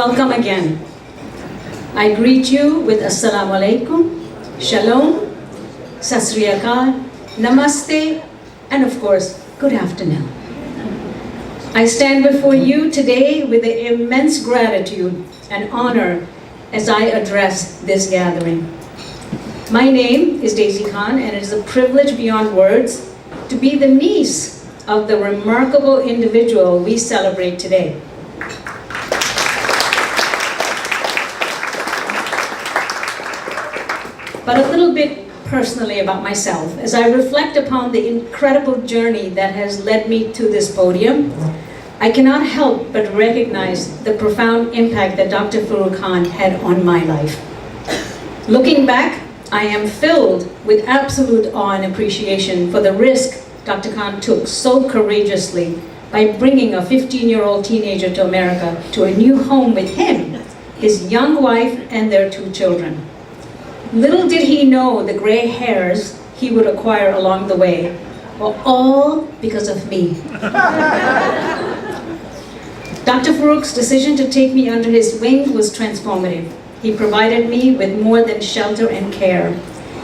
Welcome again. I greet you with Assalamu alaikum, Shalom, Sat Sri Akal, Namaste, and of course, good afternoon. I stand before you today with immense gratitude and honor as I address this gathering. My name is Daisy Khan, and it is a privilege beyond words to be the niece of the remarkable individual we celebrate today. But a little bit personally about myself. As I reflect upon the incredible journey that has led me to this podium, I cannot help but recognize the profound impact that Dr. Faroque Khan had on my life. Looking back, I am filled with absolute awe and appreciation for the risk Dr. Khan took so courageously by bringing a 15-year-old teenager to America to a new home with him, his young wife, and their 2 children. Little did he know the gray hairs he would acquire along the way were all because of me. Dr. Faroque's decision to take me under his wing was transformative. He provided me with more than shelter and care.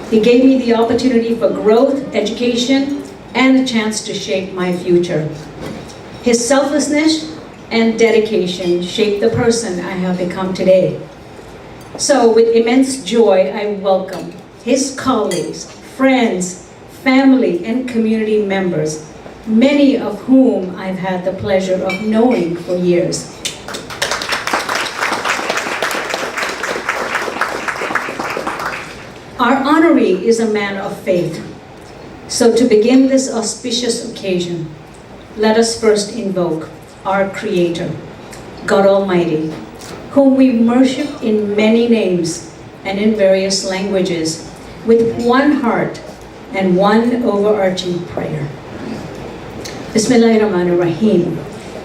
He gave me the opportunity for growth, education, and a chance to shape my future. His selflessness and dedication shaped the person I have become today. So, with immense joy, I welcome his colleagues, friends, family, and community members, many of whom I've had the pleasure of knowing for years. Our honoree is a man of faith. So to begin this auspicious occasion, let us first invoke our Creator, God Almighty, whom we worship in many names and in various languages, with one heart and one overarching prayer. Bismillahirrahmanirrahim.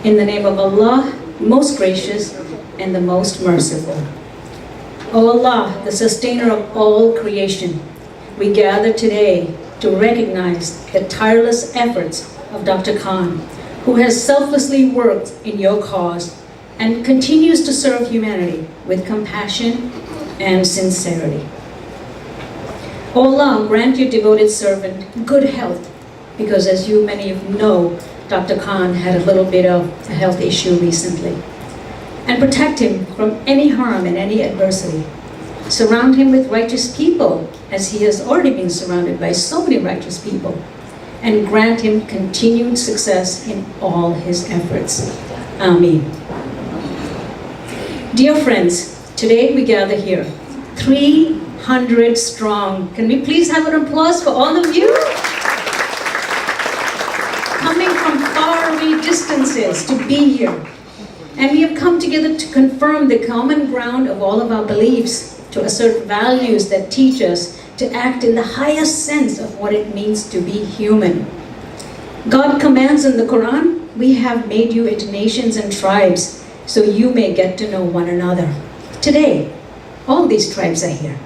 In the name of Allah, most gracious and the most merciful. O Allah, the sustainer of all creation, we gather today to recognize the tireless efforts of Dr. Khan, who has selflessly worked in your cause and continues to serve humanity with compassion and sincerity. O Allah, grant your devoted servant good health, because as you many of you know, Dr. Khan had a little bit of a health issue recently. And protect him from any harm and any adversity. Surround him with righteous people, as he has already been surrounded by so many righteous people. And grant him continued success in all his efforts. Ameen. Dear friends, today we gather here, 300 strong. Can we please have an applause for all of you? Coming from faraway distances to be here. And we have come together to confirm the common ground of all of our beliefs, to assert values that teach us to act in the highest sense of what it means to be human. God commands in the Quran, we have made you into nations and tribes, so you may get to know one another. Today, all these tribes are here,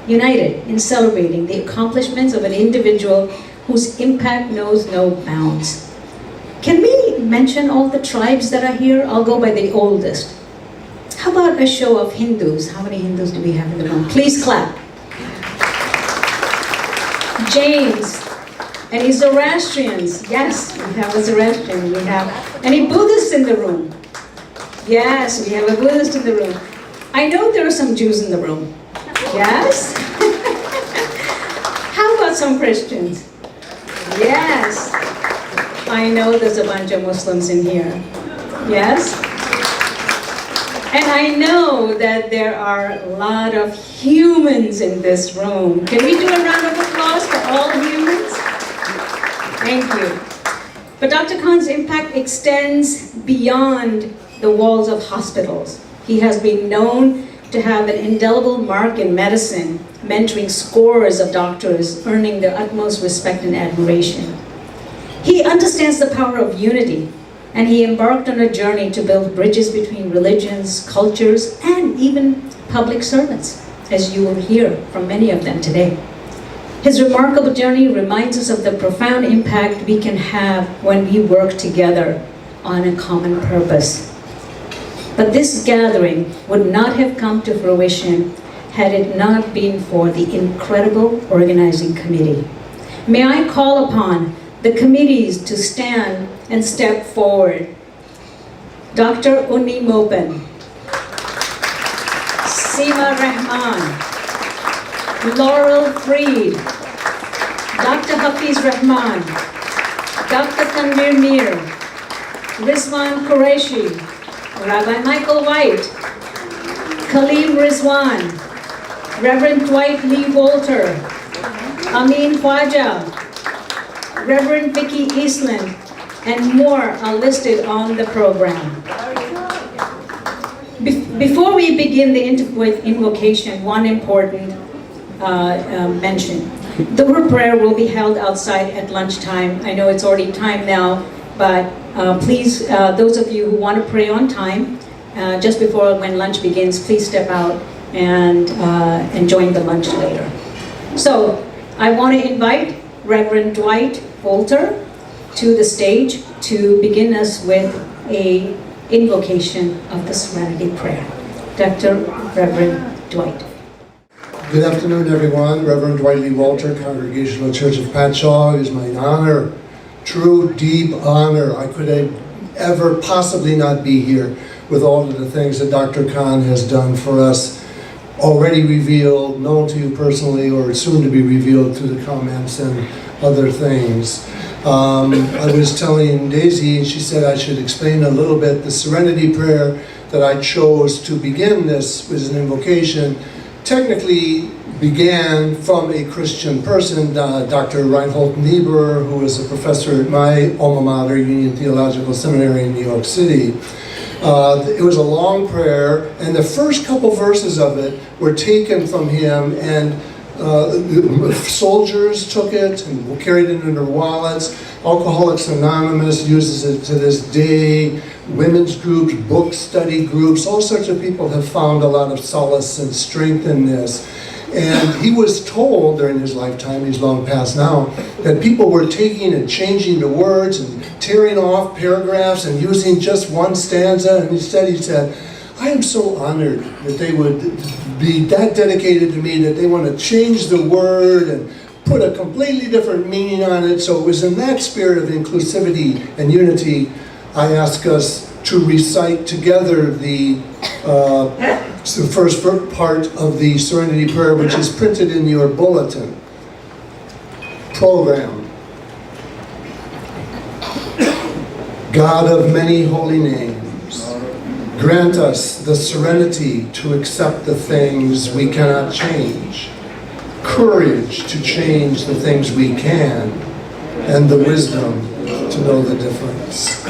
united in celebrating the accomplishments of an individual whose impact knows no bounds. Can we mention all the tribes that are here? I'll go by the oldest. How about a show of Hindus? How many Hindus do we have in the room? Please clap. James. Any Zoroastrians? Yes, we have a Zoroastrian. We have any Buddhists in the room? Yes, we have a Buddhist in the room. I know there are some Jews in the room. Yes? How about some Christians? Yes. I know there's a bunch of Muslims in here. Yes? And I know that there are a lot of humans in this room. Can we do a round of applause for all humans? Thank you. But Dr. Khan's impact extends beyond the walls of hospitals. He has been known to have an indelible mark in medicine, mentoring scores of doctors, earning their utmost respect and admiration. He understands the power of unity, and he embarked on a journey to build bridges between religions, cultures, and even public servants, as you will hear from many of them today. His remarkable journey reminds us of the profound impact we can have when we work together on a common purpose. But this gathering would not have come to fruition had it not been for the incredible organizing committee. May I call upon the committees to stand and step forward. Dr. Uni Mopen, Seema Rahman, Laurel Freed, Dr. Hafiz Rahman, Dr. Tanvir Mir, Rizwan Qureshi, Rabbi Michael White, Khalil Rizwan, Reverend Dwight Lee Walter, Amin Khwaja, Reverend Vicky Eastland, and more are listed on the program. Before we begin the Interfaith invocation, one important mention. The word prayer will be held outside at lunchtime. I know it's already time now, but please, those of you who want to pray on time, just before when lunch begins, please step out and join the lunch later. So, I want to invite Reverend Dwight Walter to the stage to begin us with a invocation of the Serenity Prayer. Dr. Reverend Dwight. Good afternoon, everyone. Reverend Dwight Lee Walter, Congregational Church of Patshaw. It is my honor, true, deep honor. I could ever possibly not be here with all of the things that Dr. Khan has done for us, already revealed, known to you personally, or soon to be revealed through the comments and other things. I was telling Daisy, and she said I should explain a little bit the Serenity Prayer that I chose to begin this as an invocation. Technically began from a Christian person, Dr. Reinhold Niebuhr, who was a professor at my alma mater, Union Theological Seminary in New York City. It was a long prayer, and the first couple verses of it were taken from him, and soldiers took it and carried it in their wallets. Alcoholics Anonymous uses it to this day. Women's groups, book study groups, all sorts of people have found a lot of solace and strength in this. And he was told during his lifetime, he's long past now, that people were taking and changing the words and tearing off paragraphs and using just one stanza. And instead he said, I am so honored that they would be that dedicated to me that they want to change the word and put a completely different meaning on it. So it was in that spirit of inclusivity and unity I ask us to recite together the first part of the Serenity Prayer, which is printed in your bulletin program. God of many holy names, grant us the serenity to accept the things we cannot change, courage to change the things we can, and the wisdom to know the difference.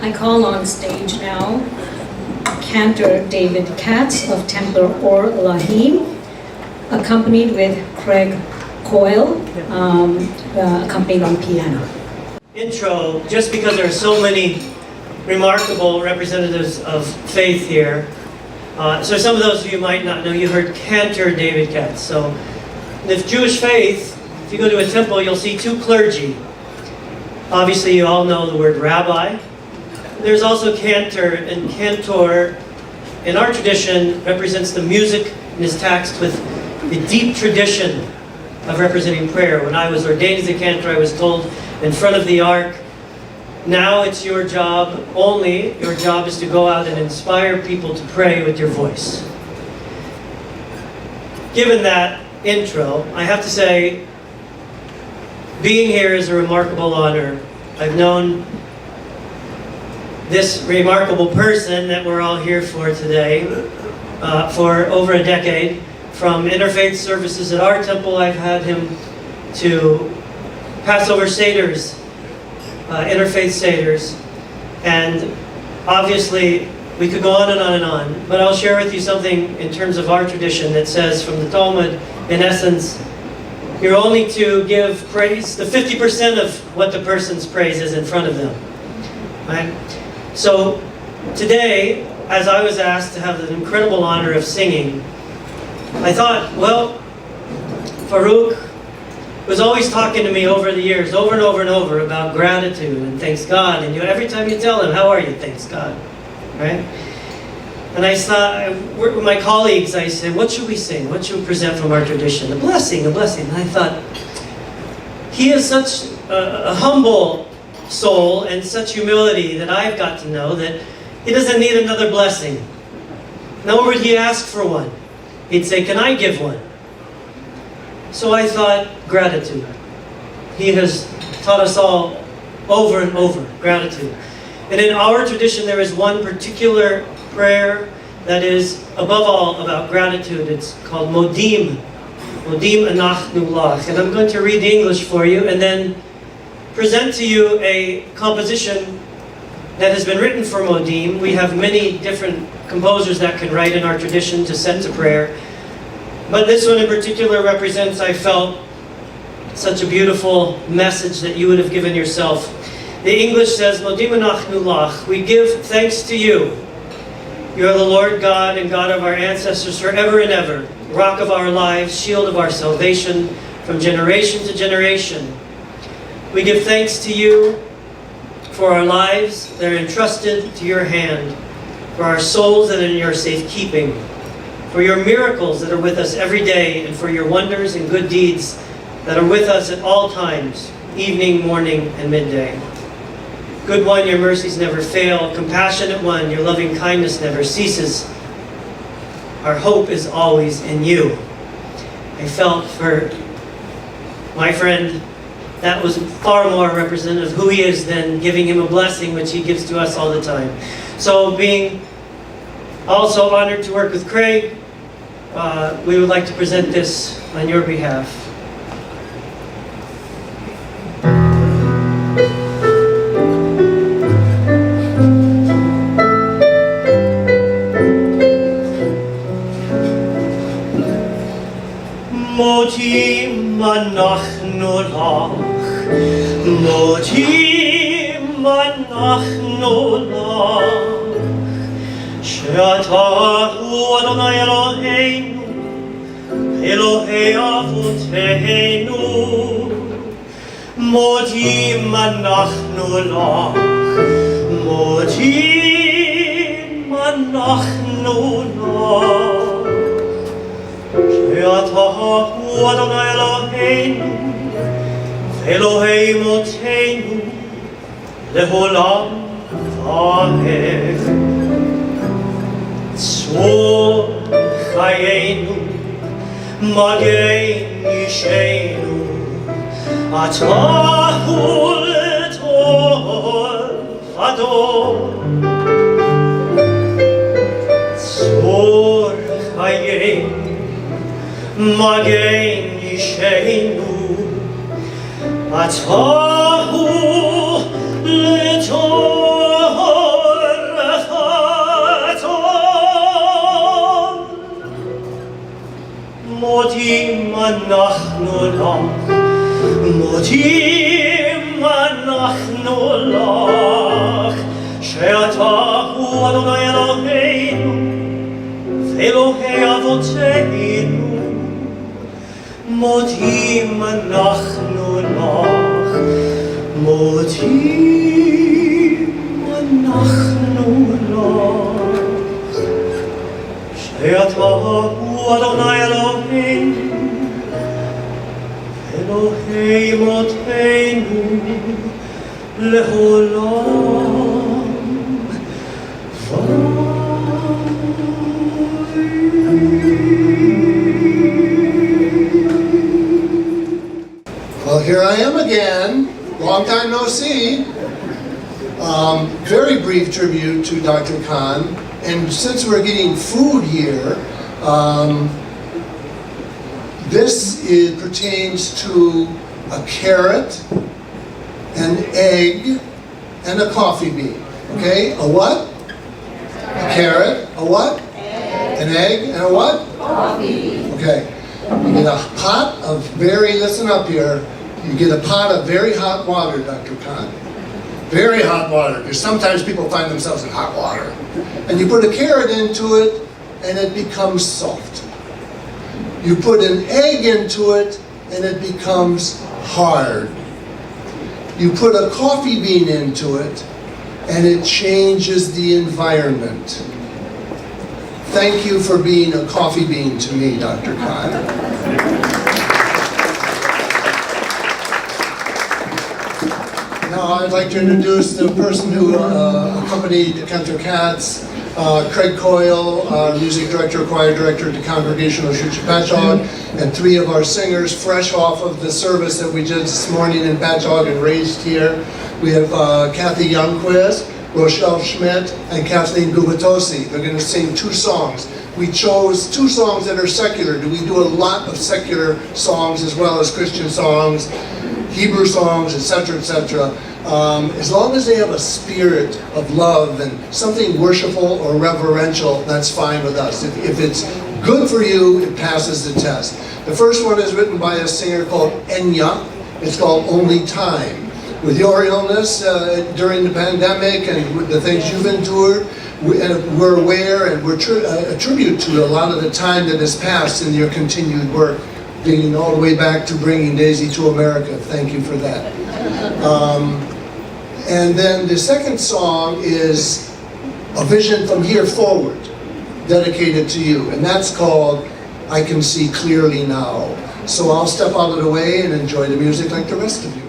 I call on stage now Cantor David Katz of Templar Or Lahim, accompanied with Craig Coyle, accompanied on piano. Intro, just because there are so many remarkable representatives of faith here. So some of those of you might not know, you heard Cantor David Katz. So if Jewish faith, if you go to a temple, you'll see two clergy. Obviously, you all know the word rabbi. There's also cantor, and cantor, in our tradition, represents the music and is taxed with the deep tradition of representing prayer. When I was ordained as a cantor, I was told in front of the ark, now it's your job only, your job is to go out and inspire people to pray with your voice. Given that intro, I have to say, being here is a remarkable honor. I've known this remarkable person that we're all here for today for over a decade. From interfaith services at our temple, I've had him to Passover Seders, interfaith Seders, and obviously we could go on and on and on, but I'll share with you something in terms of our tradition that says from the Talmud, in essence, you're only to give praise, the 50% of what the person's praise is in front of them. Right? So today, as I was asked to have the incredible honor of singing, I thought, well, Faroque was always talking to me over the years, over and over and over, about gratitude and thanks God. And every time you tell him, how are you? Thanks God. Right? And I thought, with my colleagues, I said, what should we sing? What should we present from our tradition? A blessing, a blessing. And I thought, he is such a humble soul and such humility that I've got to know that he doesn't need another blessing. Nor would he ask for one. He'd say, can I give one? So I thought, gratitude. He has taught us all over and over, gratitude. And in our tradition, there is one particular prayer that is, above all, about gratitude. It's called Modim. Modim anachnu lach. And I'm going to read the English for you and then present to you a composition that has been written for Modim. We have many different composers that can write in our tradition to set to prayer. But this one in particular represents, I felt, such a beautiful message that you would have given yourself. The English says, Modim anachnu lach. We give thanks to you. You are the Lord God and God of our ancestors forever and ever, rock of our lives, shield of our salvation, from generation to generation. We give thanks to you for our lives that are entrusted to your hand, for our souls that are in your safekeeping, for your miracles that are with us every day, and for your wonders and good deeds that are with us at all times, evening, morning, and midday. Good one, your mercies never fail. Compassionate one, your loving kindness never ceases. Our hope is always in you. I felt for my friend, that was far more representative of who he is than giving him a blessing, which he gives to us all the time. So being also honored to work with Craig, we would like to present this on your behalf. Modim anachnu lach, Modim anachnu lach, She'ata hu Adonai Eloheinu, Elohei Avoteinu. Modim anachnu lach, Modim anachnu lach. She'ata hu Adonai Eloheinu, Elohei Avoteinu, leholam va'ed. Tzor chayenu, magen yishenu, Ata hu l'tov ador. Tzor chayenu, magen yishenu, Ata hu l'tov ador. Modim anachnu lach, Modim anachnu lach, She'ata hu Adonai Eloheinu, Elohei Avoteinu. Modim anachnu lach, Modim anachnu lach, She'ata hu Adonai Eloheinu, Elohei Avoteinu, leholam va'ed. Well, here I am again. Long time no see. Very brief tribute to Dr. Khan. And since we're getting food here, this pertains to a carrot, an egg, and a coffee bean. Okay? A what? A carrot. A what? An egg and a what? Coffee. Okay. You get a pot of listen up here, you get a pot of very hot water, Dr. Khan. Very hot water, because sometimes people find themselves in hot water. And you put a carrot into it, and it becomes soft. You put an egg into it, and it becomes hard. You put a coffee bean into it, and it changes the environment. Thank you for being a coffee bean to me, Dr. Khan. Now I'd like to introduce the person who accompanied Cantor Katz, Craig Coyle, our music director, choir director at the Congregational Church of Patchogue, and 3 of our singers fresh off of the service that we did this morning in Patchogue and raised here. We have Kathy Youngquist, Rochelle Schmidt, and Kathleen Gubatosi. They're going to sing 2 songs. We chose 2 songs that are secular. We do a lot of secular songs as well as Christian songs, Hebrew songs, etc., etc. As long as they have a spirit of love and something worshipful or reverential, that's fine with us. If it's good for you, it passes the test. The first one is written by a singer called Enya. It's called Only Time. With your illness during the pandemic and with the things you've endured, we're aware and we're a tribute to a lot of the time that has passed in your continued work, dating all the way back to bringing Daisy to America. Thank you for that. And then the second song is A Vision from Here Forward, dedicated to you, and that's called I Can See Clearly Now. So I'll step out of the way and enjoy the music like the rest of you.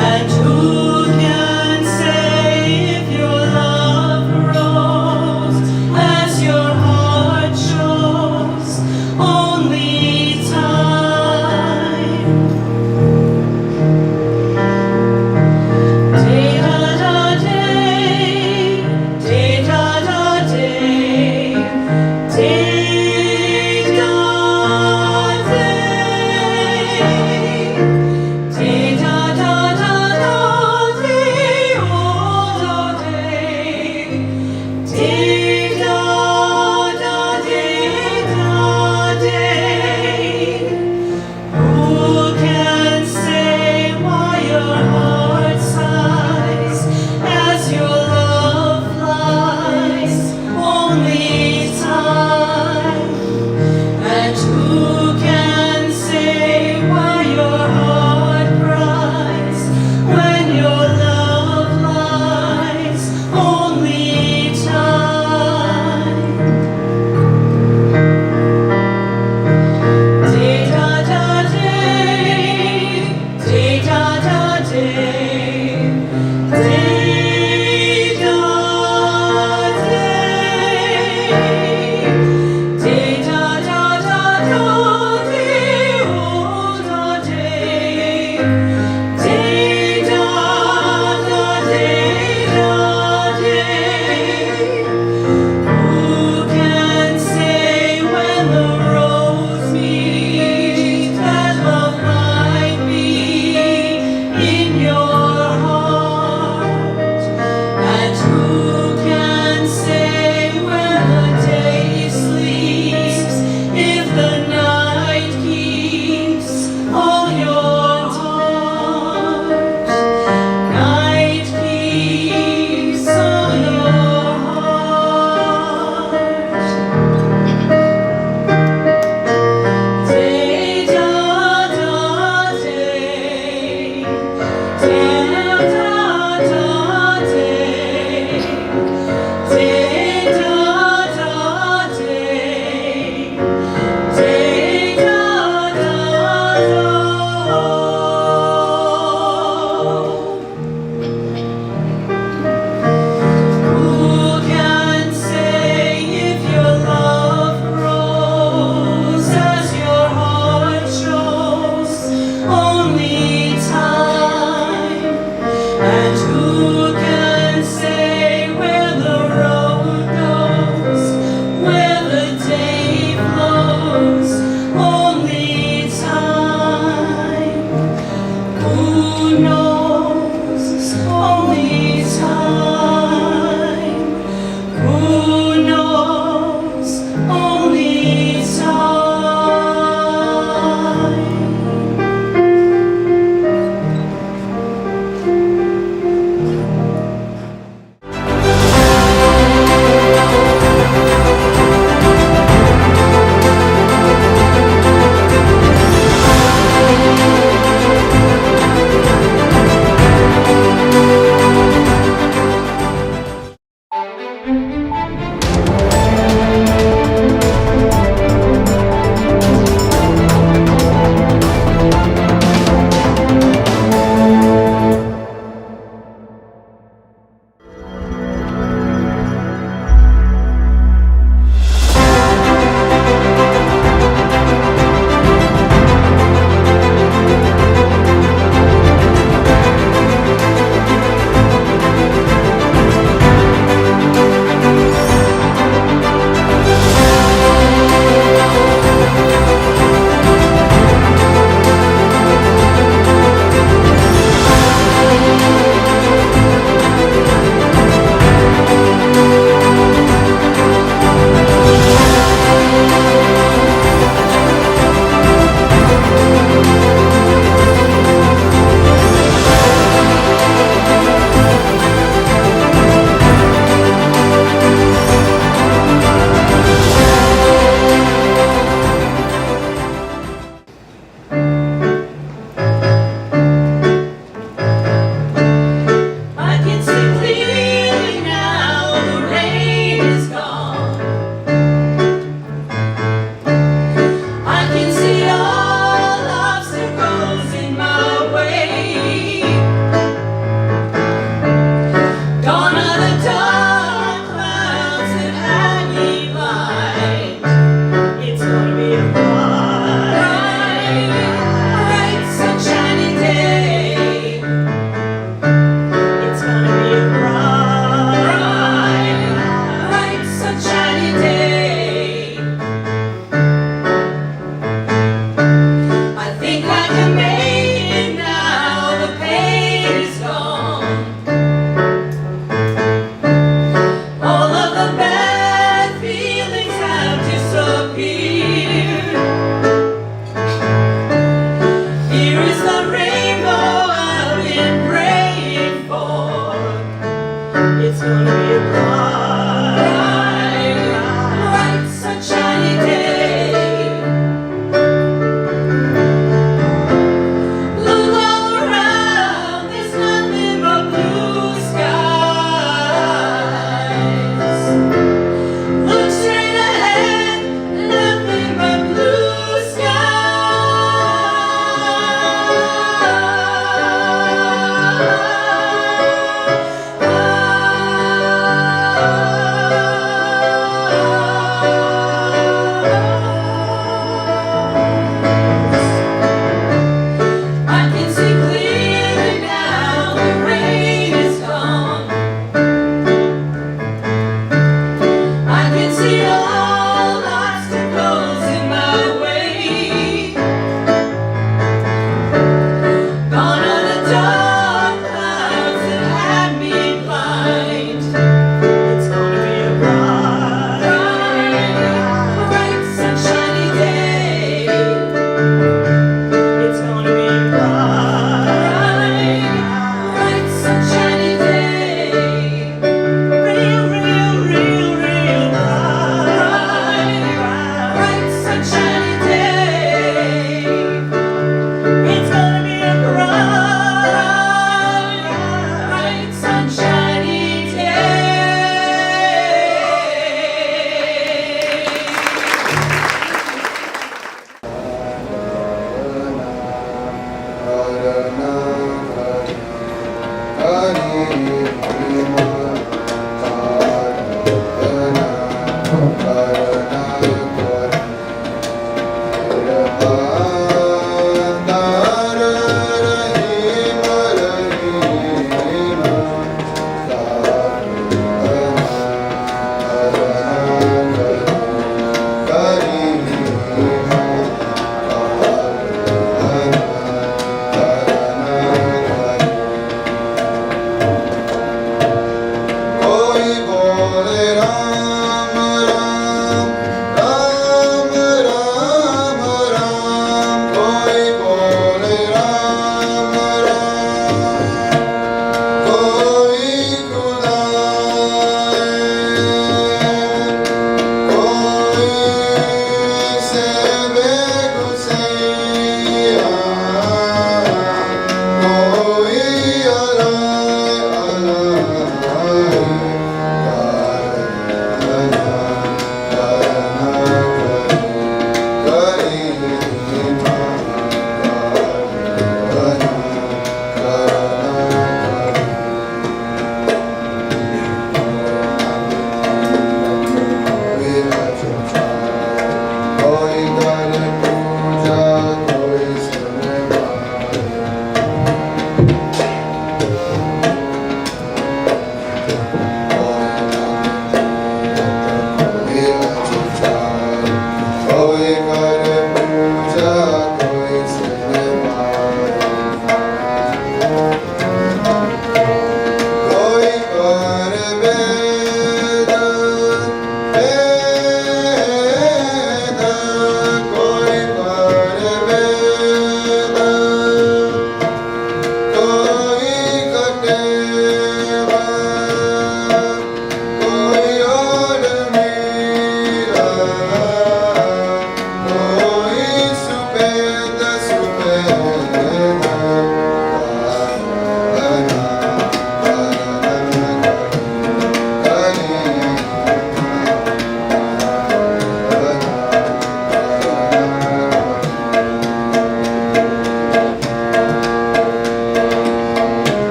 And who can say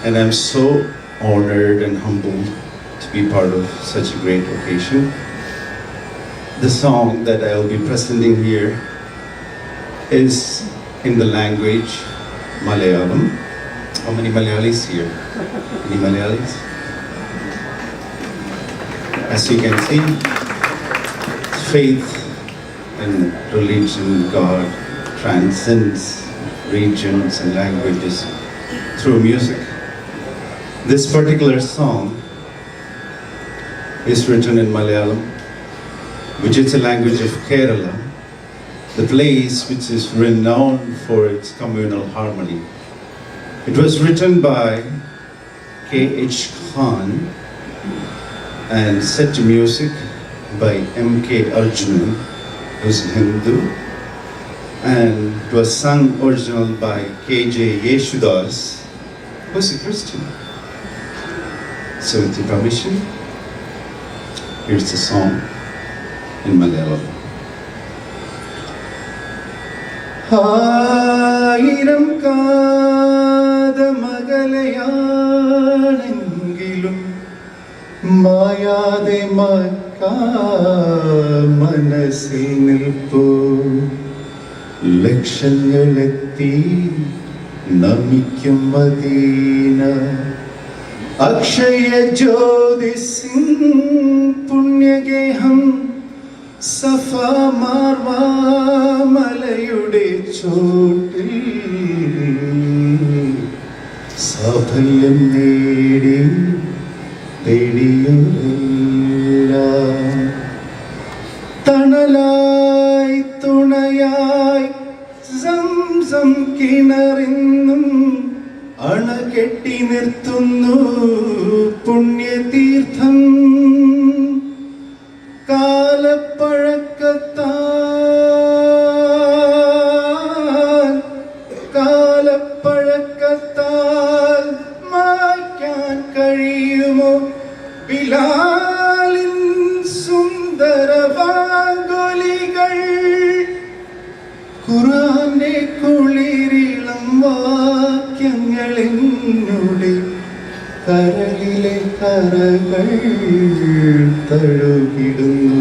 And I'm so honored and humbled to be part of such a great occasion. The song that I will be presenting here is in the language Malayalam. How many Malayalis here? Any Malayalis? As you can see, faith and religion, God transcends regions and languages through music. This particular song is written in Malayalam, which is a language of Kerala, the place which is renowned for its communal harmony. It was written by K.H. Khan and set to music by M.K. Arjunan, who's a Hindu, and it was sung original by K.J. Yeshudas, who's a Christian. So with your permission, here's the song in Malayalam. ആയിരം കാതമകലയാണെങ്കിലും മായാതെ മനസ്സിൽ നിൽപ്പൂ ലക്ഷങ്ങളെത്തി നമിക്കും Medina Akshaya ജ്യോതിസിൻ പുണ്യഗേഹം സഫ മാർവാമലയുടെ ചോട്ടിൽ സാഫല്യം നേടി തേടിയൊരെല്ലാം തണലായി തുണയായി Zamzam കിണറിന്നും അണകെട്ടി നിർത്തുന്നു പുണ്യതീർത്ഥം കാലപ്പഴക്കത്താൽ മായ്ക്കാൻ കഴിയുമോ ബിലാലിൻ സുന്ദര വാങ്കൊലികൾ ഖുർആന്റെ കുളിരിളം വാക്യങ്ങൾ എന്നുടെ കരളിലെ കരകൾ തഴുകിടുന്നു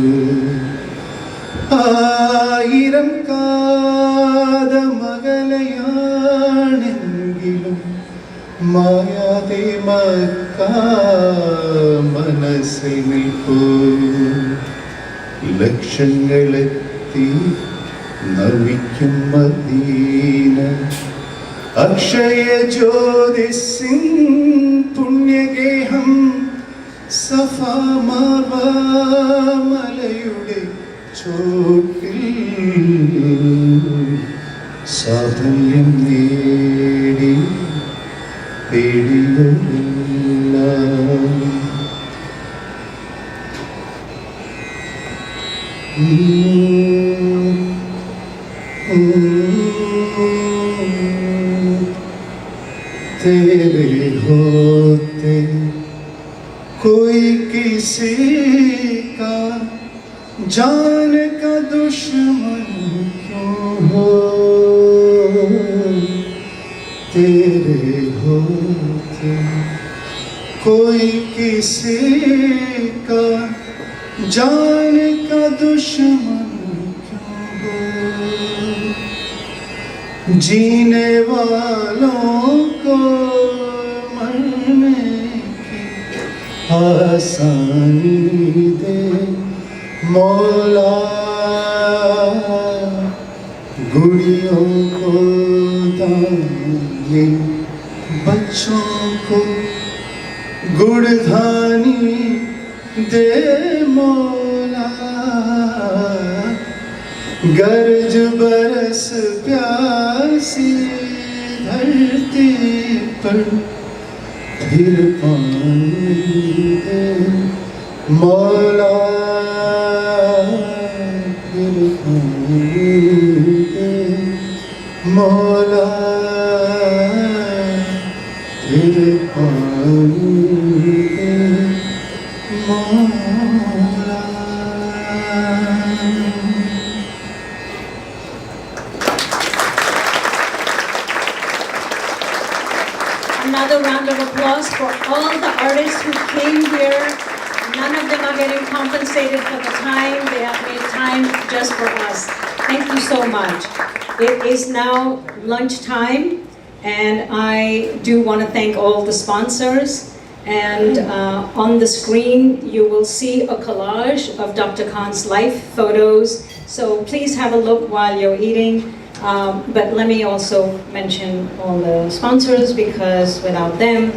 ആയിരം കാതമകലയാണെങ്കിലും മായാതെ മനസ്സിൽ നിൽപ്പൂ ലക്ഷങ്ങളെത്തി നമിക്കും മദീന അക്ഷയ ജ്യോതിസിൻ പുണ്യഗേഹം സഫ മാർവാമലയുടെ ചോട്ടിൽ സാഫല്യം നേടി തേടിയൊരെല്ലാം तेरे होते कोई किसी का जान का दुश्मन क्यों हो तेरे होते कोई किसी का जान का दुश्मन क्यों हो जीने वालों को मरने की आसानी दे मौला गुड़ियों को दाने बच्चों को गुड़धानी दे मौला गरज बरस प्यासी धरती पर फिर पानी दे मौला फिर पानी दे मौला फिर पानी दे मौला. Another round of applause for all the artists who came here None of them are getting compensated for the time. They have made time just for us. Thank you so much. It is now lunchtime, and I do want to thank all the sponsors. And on the screen, you will see a collage of Dr. Khan's life photos. So please have a look while you're eating. But let me also mention all the sponsors, because without them,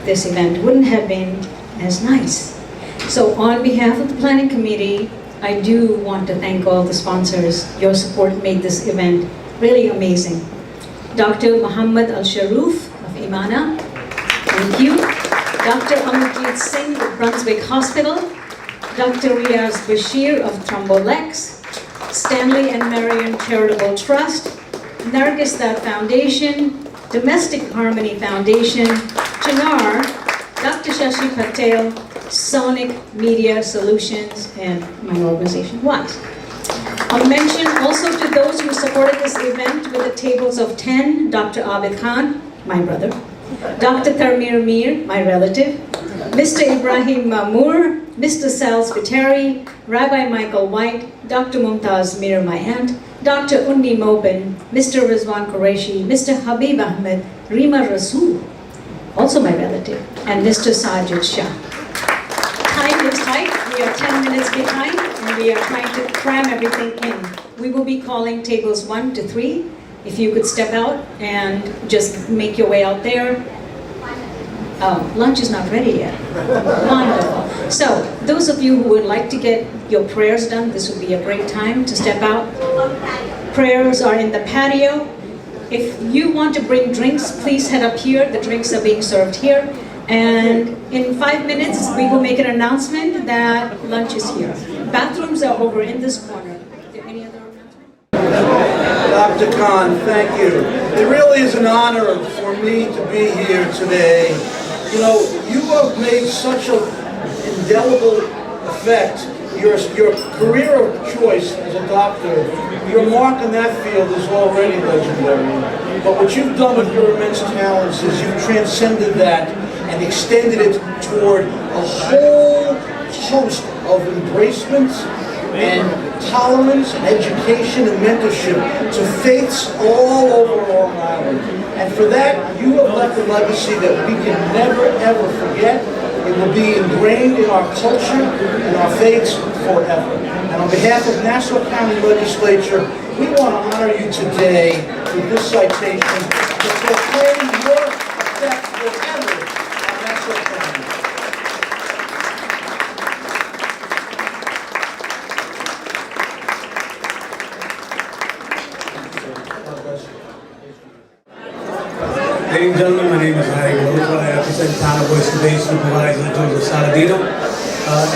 this event wouldn't have been as nice. So on behalf of the planning committee, I do want to thank all the sponsors. Your support made this event really amazing. Dr. Muhammad Al-Sharoof of Imana, thank you. Dr. Amarjeet Singh of Brunswick Hospital, Dr. Riaz Bashir of Thrombolex, Stanley and Marion Charitable Trust, Nargis That Foundation, Domestic Harmony Foundation, Chinar, Dr. Shashi Patel, Sonic Media Solutions, and my organization, WISE. I'll mention also to those who supported this event with the tables of 10, Dr. Abid Khan, my brother, Dr. Tharmir Mir, my relative, Mr. Ibrahim Mamour, Mr. Sal Spiteri, Rabbi Michael White, Dr. Mumtaz Mir, my aunt, Dr. Undi Mobin, Mr. Rizwan Qureshi, Mr. Habib Ahmed, Rima Rasool, also my relative, and Mr. Sajid Shah. Time is tight. We are 10 minutes behind, and we are trying to cram everything in. We will be calling tables 1 to 3. If you could step out and just make your way out there. Oh, lunch is not ready yet. Wonderful. So, those of you who would like to get your prayers done, this would be a great time to step out. Prayers are in the patio. If you want to bring drinks, please head up here. The drinks are being served here. And in 5 minutes, we will make an announcement that lunch is here. Bathrooms are over in this corner. Are there any other announcements? Dr. Khan, thank you. It really is an honor for me to be here today. You know, you have made such an indelible effect. Your career of choice as a doctor, your mark in that field is already legendary. But what you've done with your immense talents is you've transcended that and extended it toward a whole host of embracements and tolerance and education and mentorship to faiths all over Long Island. And for that, you have left a legacy that we can never, ever forget. It will be ingrained in our culture and our faiths forever. And on behalf of Nassau County Legislature, we want to honor you today with this citation to proclaim your effect forever on Nassau County. Ladies and gentlemen, my name is Harry Rosa. I represent Town of Oyster Bay Supervisor Joseph Saladino.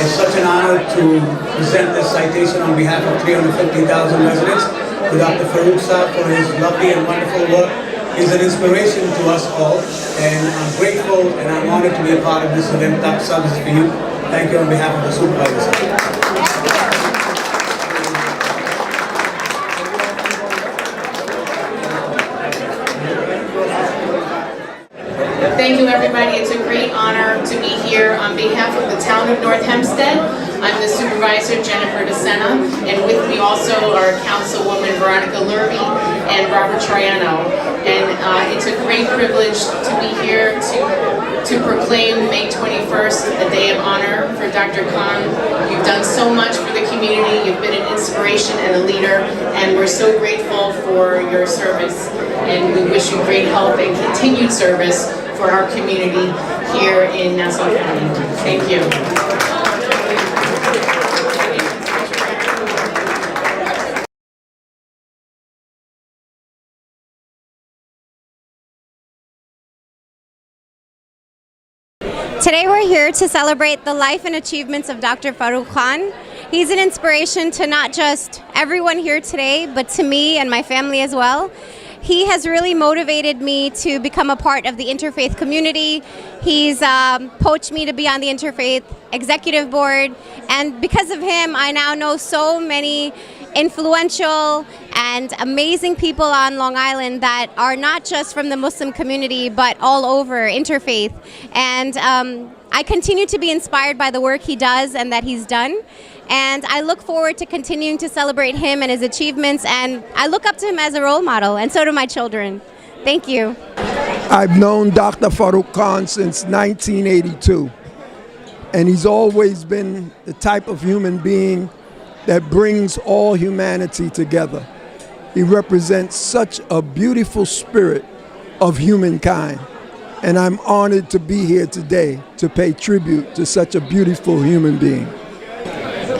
It's such an honor to present this citation on behalf of 350,000 residents to Dr. Faroque for his lovely and wonderful work. He's an inspiration to us all, and I'm grateful and I'm honored to be a part of this event. Dr. Sal, this is for you. Thank you on behalf of the supervisors. Thank you, everybody. It's a great honor to be here on behalf of the town of North Hempstead. I'm the supervisor, Jennifer DeSena, and with me also are Councilwoman Veronica Lerby and Robert Troiano. And it's a great privilege to be here to proclaim May 21st a day of honor for Dr. Khan. You've done so much for the community. You've been an inspiration and a leader, and we're so grateful for your service. And we wish you great health and continued service for our community here in Nassau County. Thank you. Today we're here to celebrate the life and achievements of Dr. Faroque Khan. He's an inspiration to not just everyone here today, but to me and my family as well. He has really motivated me to become a part of the Interfaith community. He's poached me to be on the Interfaith executive board, and because of him, I now know so many influential and amazing people on Long Island that are not just from the Muslim community, but all over Interfaith. And I continue to be inspired by the work he does and that he's done. And I look forward to continuing to celebrate him and his achievements. And I look up to him as a role model, and so do my children. Thank you. I've known Dr. Faroque Khan since 1982. And he's always been the type of human being that brings all humanity together. He represents such a beautiful spirit of humankind. And I'm honored to be here today to pay tribute to such a beautiful human being.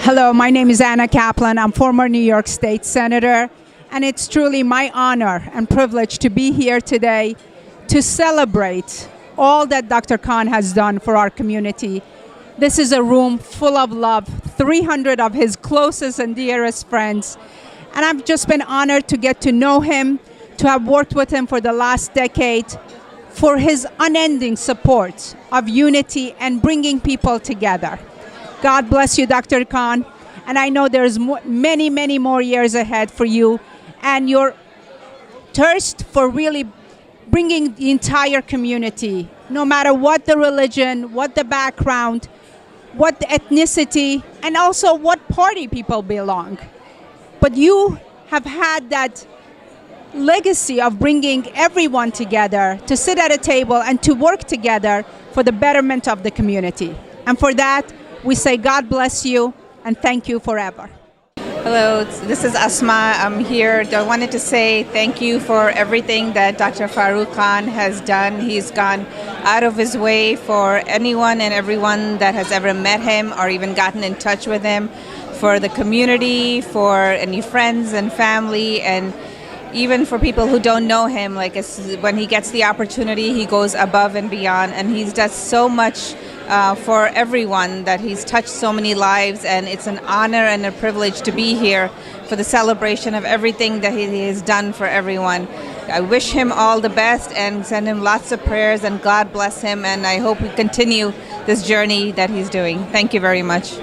Hello, my name is Anna Kaplan. I'm former New York State Senator, and it's truly my honor and privilege to be here today to celebrate all that Dr. Khan has done for our community. This is a room full of love, 300 of his closest and dearest friends. And I've just been honored to get to know him, to have worked with him for the last decade, for his unending support of unity and bringing people together. God bless you, Dr. Khan. And I know there's many, many more years ahead for you, and your thirst for really bringing the entire community, no matter what the religion, what the background, what the ethnicity, and also what party people belong. But you have had that legacy of bringing everyone together to sit at a table and to work together for the betterment of the community. And for that, we say God bless you and thank you forever. Hello, this is Asma. I'm here. I wanted to say thank you for everything that Dr. Faroque Khan has done. He's gone out of his way for anyone and everyone that has ever met him or even gotten in touch with him, for the community, for any friends and family, and even for people who don't know him. Like, when he gets the opportunity, he goes above and beyond, and he's done so much for everyone, that he's touched so many lives, and it's an honor and a privilege to be here for the celebration of everything that he has done for everyone. I wish him all the best and send him lots of prayers, and God bless him, and I hope we continue this journey that he's doing. Thank you very much.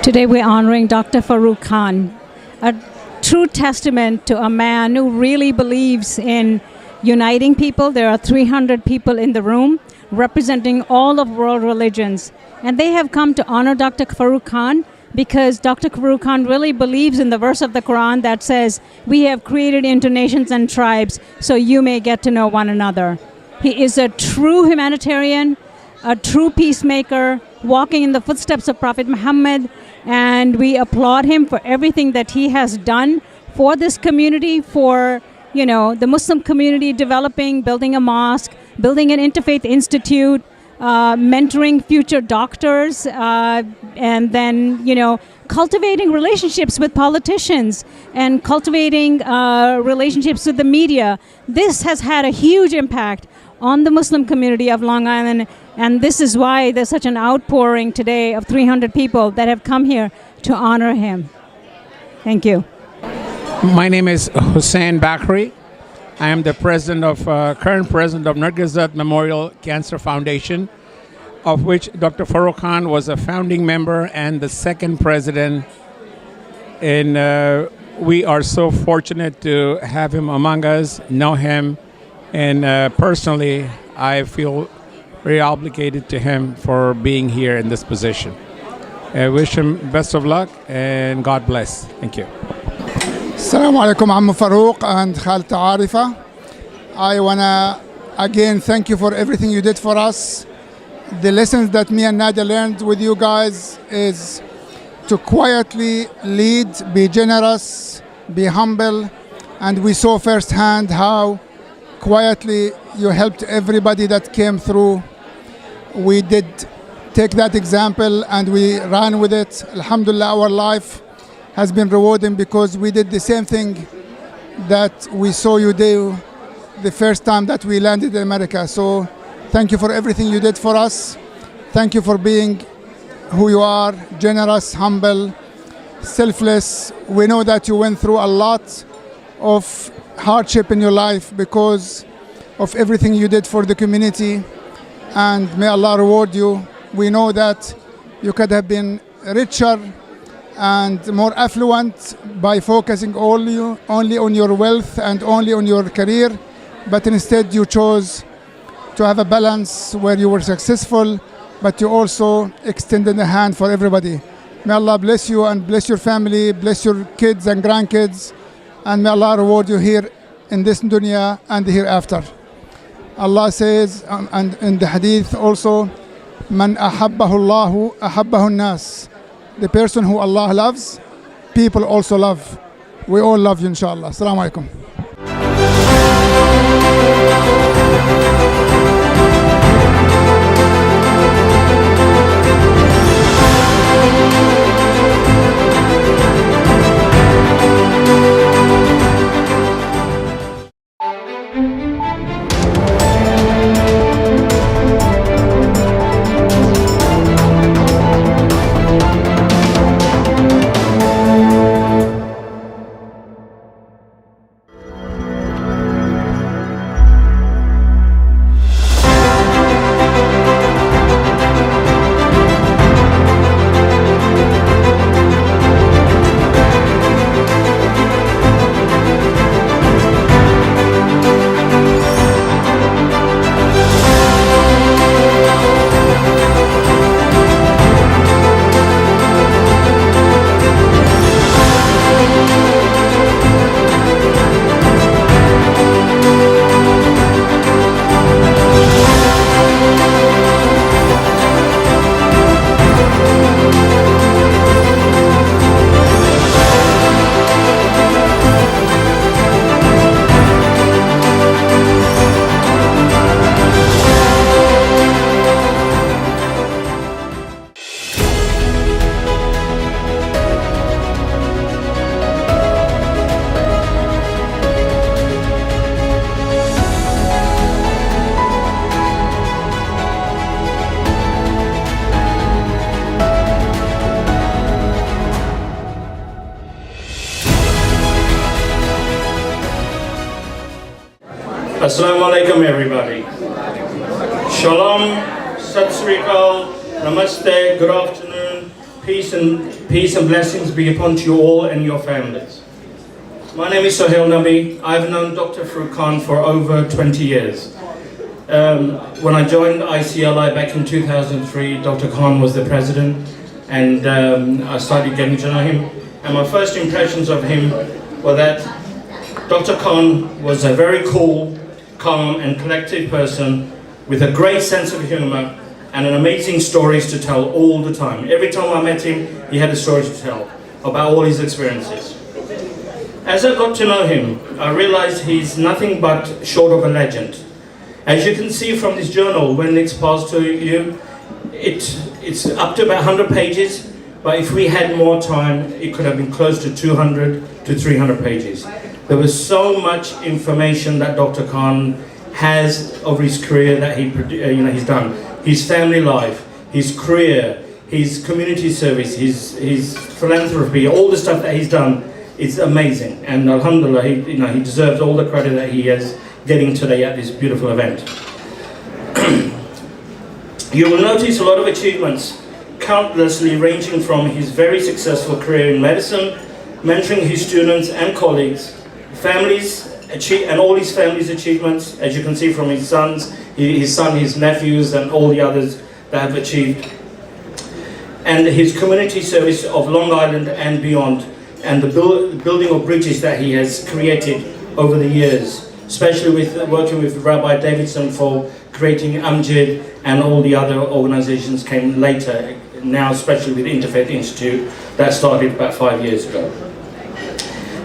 Today we're honoring Dr. Faroque Khan, a true testament to a man who really believes in uniting people. There are 300 people in the room representing all of world religions, and they have come to honor Dr. Faroque Khan because Dr. Faroque Khan really believes in the verse of the Quran that says, "We have created into nations and tribes so you may get to know one another." He is a true humanitarian, a true peacemaker, walking in the footsteps of Prophet Muhammad, and we applaud him for everything that he has done for this community, for the Muslim community, developing, building a mosque, building an Interfaith Institute, mentoring future doctors, and then, cultivating relationships with politicians and cultivating relationships with the media. This has had a huge impact on the Muslim community of Long Island, and this is why there's such an outpouring today of 300 people that have come here to honor him. Thank you. My name is Hussein Bakri. I am the current president of Nargizat Memorial Cancer Foundation, of which Dr. Faroque Khan was a founding member and the second president. And we are so fortunate to have him among us, know him, and personally, I feel very obligated to him for being here in this position. I wish him best of luck and God bless. Thank you. Assalamu alaikum, Ammu Farouk and Khalta Arifa. I want to again thank you for everything you did for us. The lessons that me and Nadia learned with you guys is to quietly lead, be generous, be humble, and we saw firsthand how quietly you helped everybody that came through. We did take that example and we ran with it. Alhamdulillah, our life has been rewarding because we did the same thing that we saw you do the first time that we landed in America. So thank you for everything you did for us. Thank you for being who you are, generous, humble, selfless. We know that you went through a lot of hardship in your life because of everything you did for the community, and may Allah reward you. We know that you could have been richer and more affluent by focusing only on your wealth and only on your career, but instead you chose to have a balance where you were successful but you also extended a hand for everybody. May Allah bless you and bless your family, bless your kids and grandkids, and may Allah reward you here in this dunya and hereafter. Allah says, and in the hadith also, Man ahabbahu Allahu ahabbahu nas. The person who Allah loves, people also love. We all love you, inshallah. Assalamu alaikum. Assalamu alaikum everybody. Shalom, Sat Sri Akal, Namaste, good afternoon, peace and blessings be upon you all and your families. My name is Sohail Nabi. I've known Dr. Faroque Khan for over 20 years. When I joined ICLI back in 2003, Dr. Khan was the president, and I started getting to know him. And my first impressions of him were that Dr. Khan was a very cool, calm and collected person with a great sense of humor and an amazing stories to tell all the time. Every time I met him, he had a story to tell about all his experiences. As I got to know him, I realized he's nothing but short of a legend. As you can see from this journal, when it's passed to you, it's up to about 100 pages, but if we had more time, it could have been close to 200 to 300 pages. There was so much information that Dr. Khan has of his career that he's done. His family life, his career, his community service, his philanthropy, all the stuff that he's done, it's amazing. And alhamdulillah, he deserves all the credit that he is getting today at this beautiful event. You will notice a lot of achievements, countlessly ranging from his very successful career in medicine, mentoring his students and colleagues, families, and all his family's achievements, as you can see from his sons, his nephews, and all the others that have achieved, and his community service of Long Island and beyond, and the building of bridges that he has created over the years, especially with working with Rabbi Davidson for creating Amjad, and all the other organizations came later, now especially with Interfaith Institute that started about 5 years ago.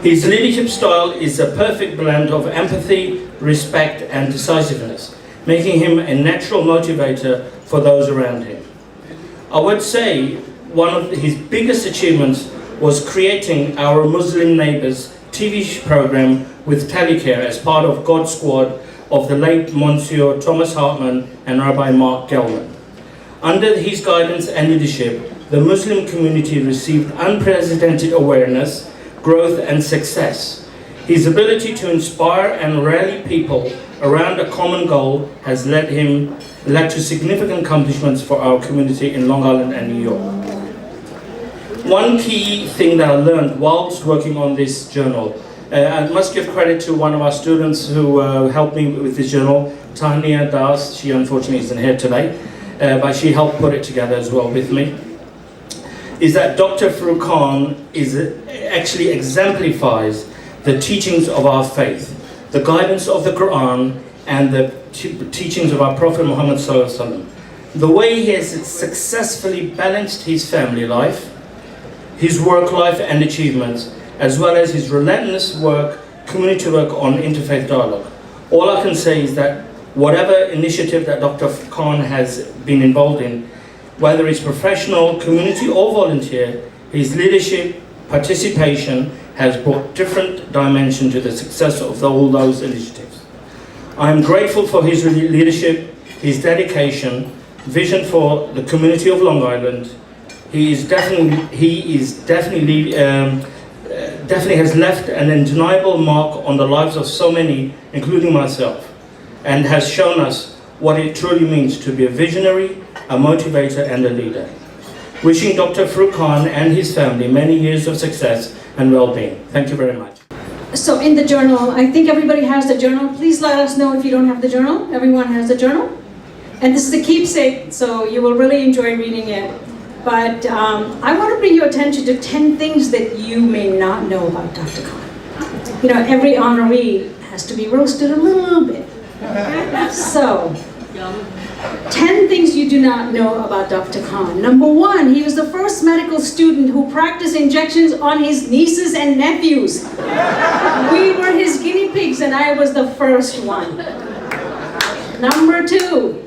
His leadership style is a perfect blend of empathy, respect and decisiveness, making him a natural motivator for those around him. I would say one of his biggest achievements was creating our Muslim Neighbors TV program with Telecare as part of God Squad of the late Monsieur Thomas Hartman and Rabbi Mark Gelman. Under his guidance and leadership, the Muslim community received unprecedented awareness, growth and success. His ability to inspire and rally people around a common goal has led to significant accomplishments for our community in Long Island and New York. One key thing that I learned whilst working on this journal, I must give credit to one of our students who helped me with this journal, Tanya Das. She unfortunately isn't here today. but she helped put it together as well with me, is that Dr. Faroque Khan actually exemplifies the teachings of our faith, the guidance of the Quran, and the teachings of our Prophet Muhammad Sallallahu Alaihi Wasallam. The way he has successfully balanced his family life, his work life and achievements, as well as his relentless work, community work on interfaith dialogue. All I can say is that whatever initiative that Dr. Khan has been involved in, whether it's professional, community or volunteer, his leadership, participation has brought different dimension to the success of all those initiatives. I am grateful for his leadership, his dedication, vision for the community of Long Island. He definitely has left an undeniable mark on the lives of so many, including myself, and has shown us what it truly means to be a visionary, a motivator, and a leader. Wishing Dr. Faroque Khan and his family many years of success and well-being. Thank you very much. So in the journal, I think everybody has the journal. Please let us know if you don't have the journal. Everyone has the journal. And this is a keepsake, so you will really enjoy reading it. But I want to bring your attention to 10 things that you may not know about Dr. Khan. You know, every honoree has to be roasted a little bit. So, 10 things you do not know about Dr. Khan. Number 1, he was the first medical student who practiced injections on his nieces and nephews. We were his guinea pigs and I was the first one. Number 2,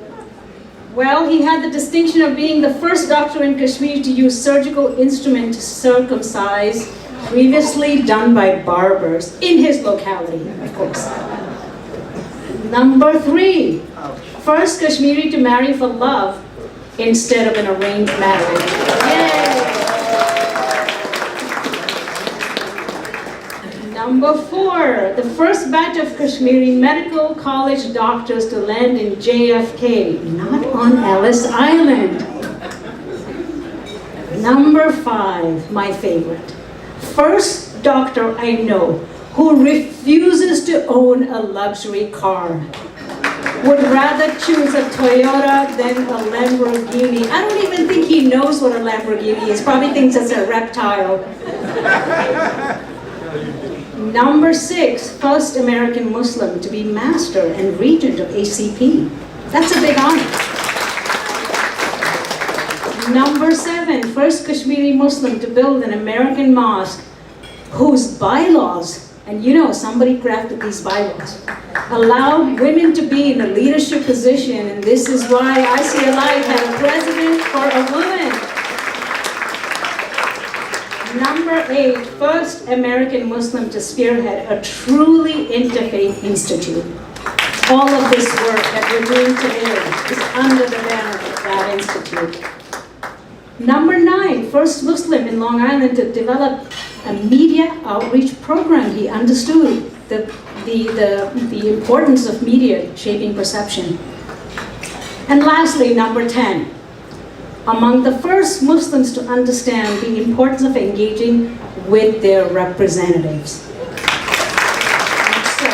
well, he had the distinction of being the first doctor in Kashmir to use surgical instrument to circumcise, previously done by barbers in his locality, of course. Number 3, first Kashmiri to marry for love instead of an arranged marriage. Yay! Number 4, the first batch of Kashmiri medical college doctors to land in JFK, not on Ellis Island. Number 5, my favorite, first doctor I know who refuses to own a luxury car. Would rather choose a Toyota than a Lamborghini. I don't even think he knows what a Lamborghini is. Probably thinks it's a reptile. Number 6, first American Muslim to be master and regent of ACP. That's a big honor. Number 7, first Kashmiri Muslim to build an American mosque whose bylaws, and you know somebody crafted these bylaws, allowed women to be in a leadership position, and this is why IC Alive had a president for a woman. Number 8, first American Muslim to spearhead a truly interfaith institute. All of this work that we're doing today is under the banner of that institute. Number 9, first Muslim in Long Island to develop a media outreach program. He understood the importance of media shaping perception. And lastly, number 10, among the first Muslims to understand the importance of engaging with their representatives. And so,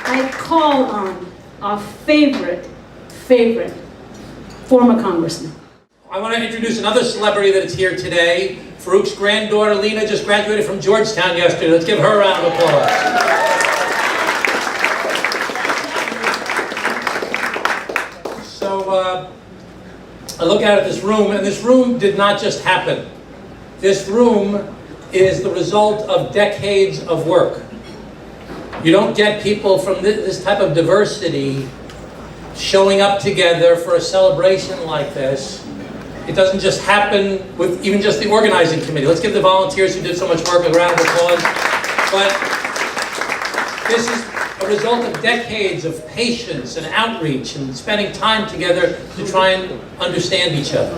I call on our favorite former congressman. I want to introduce another celebrity that is here today. Farouk's granddaughter, Lena, just graduated from Georgetown yesterday. Let's give her a round of applause. So, I look out at this room, and this room did not just happen. This room is the result of decades of work. You don't get people from this type of diversity showing up together for a celebration like this. It doesn't just happen with even just the organizing committee. Let's give the volunteers who did so much work a round of applause. But this is a result of decades of patience and outreach and spending time together to try and understand each other.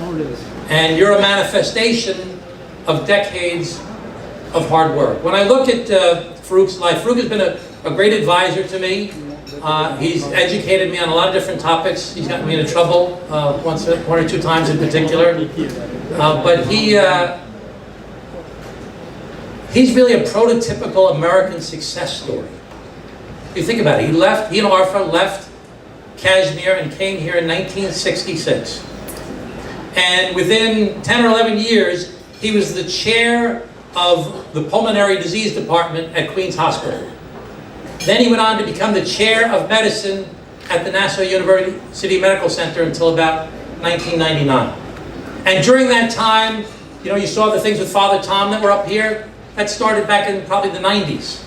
And you're a manifestation of decades of hard work. When I look at Farouk's life, Farouk has been a great advisor to me. He's educated me on a lot of different topics. He's gotten me into trouble one or two times in particular. But he's really a prototypical American success story. You think about it. He and Arfa left Kashmir and came here in 1966. And within 10 or 11 years, he was the chair of the pulmonary disease department at Queen's Hospital. Then he went on to become the chair of medicine at the Nassau University Medical Center until about 1999. And during that time, you know, you saw the things with Father Tom that were up here. That started back in probably the 90s.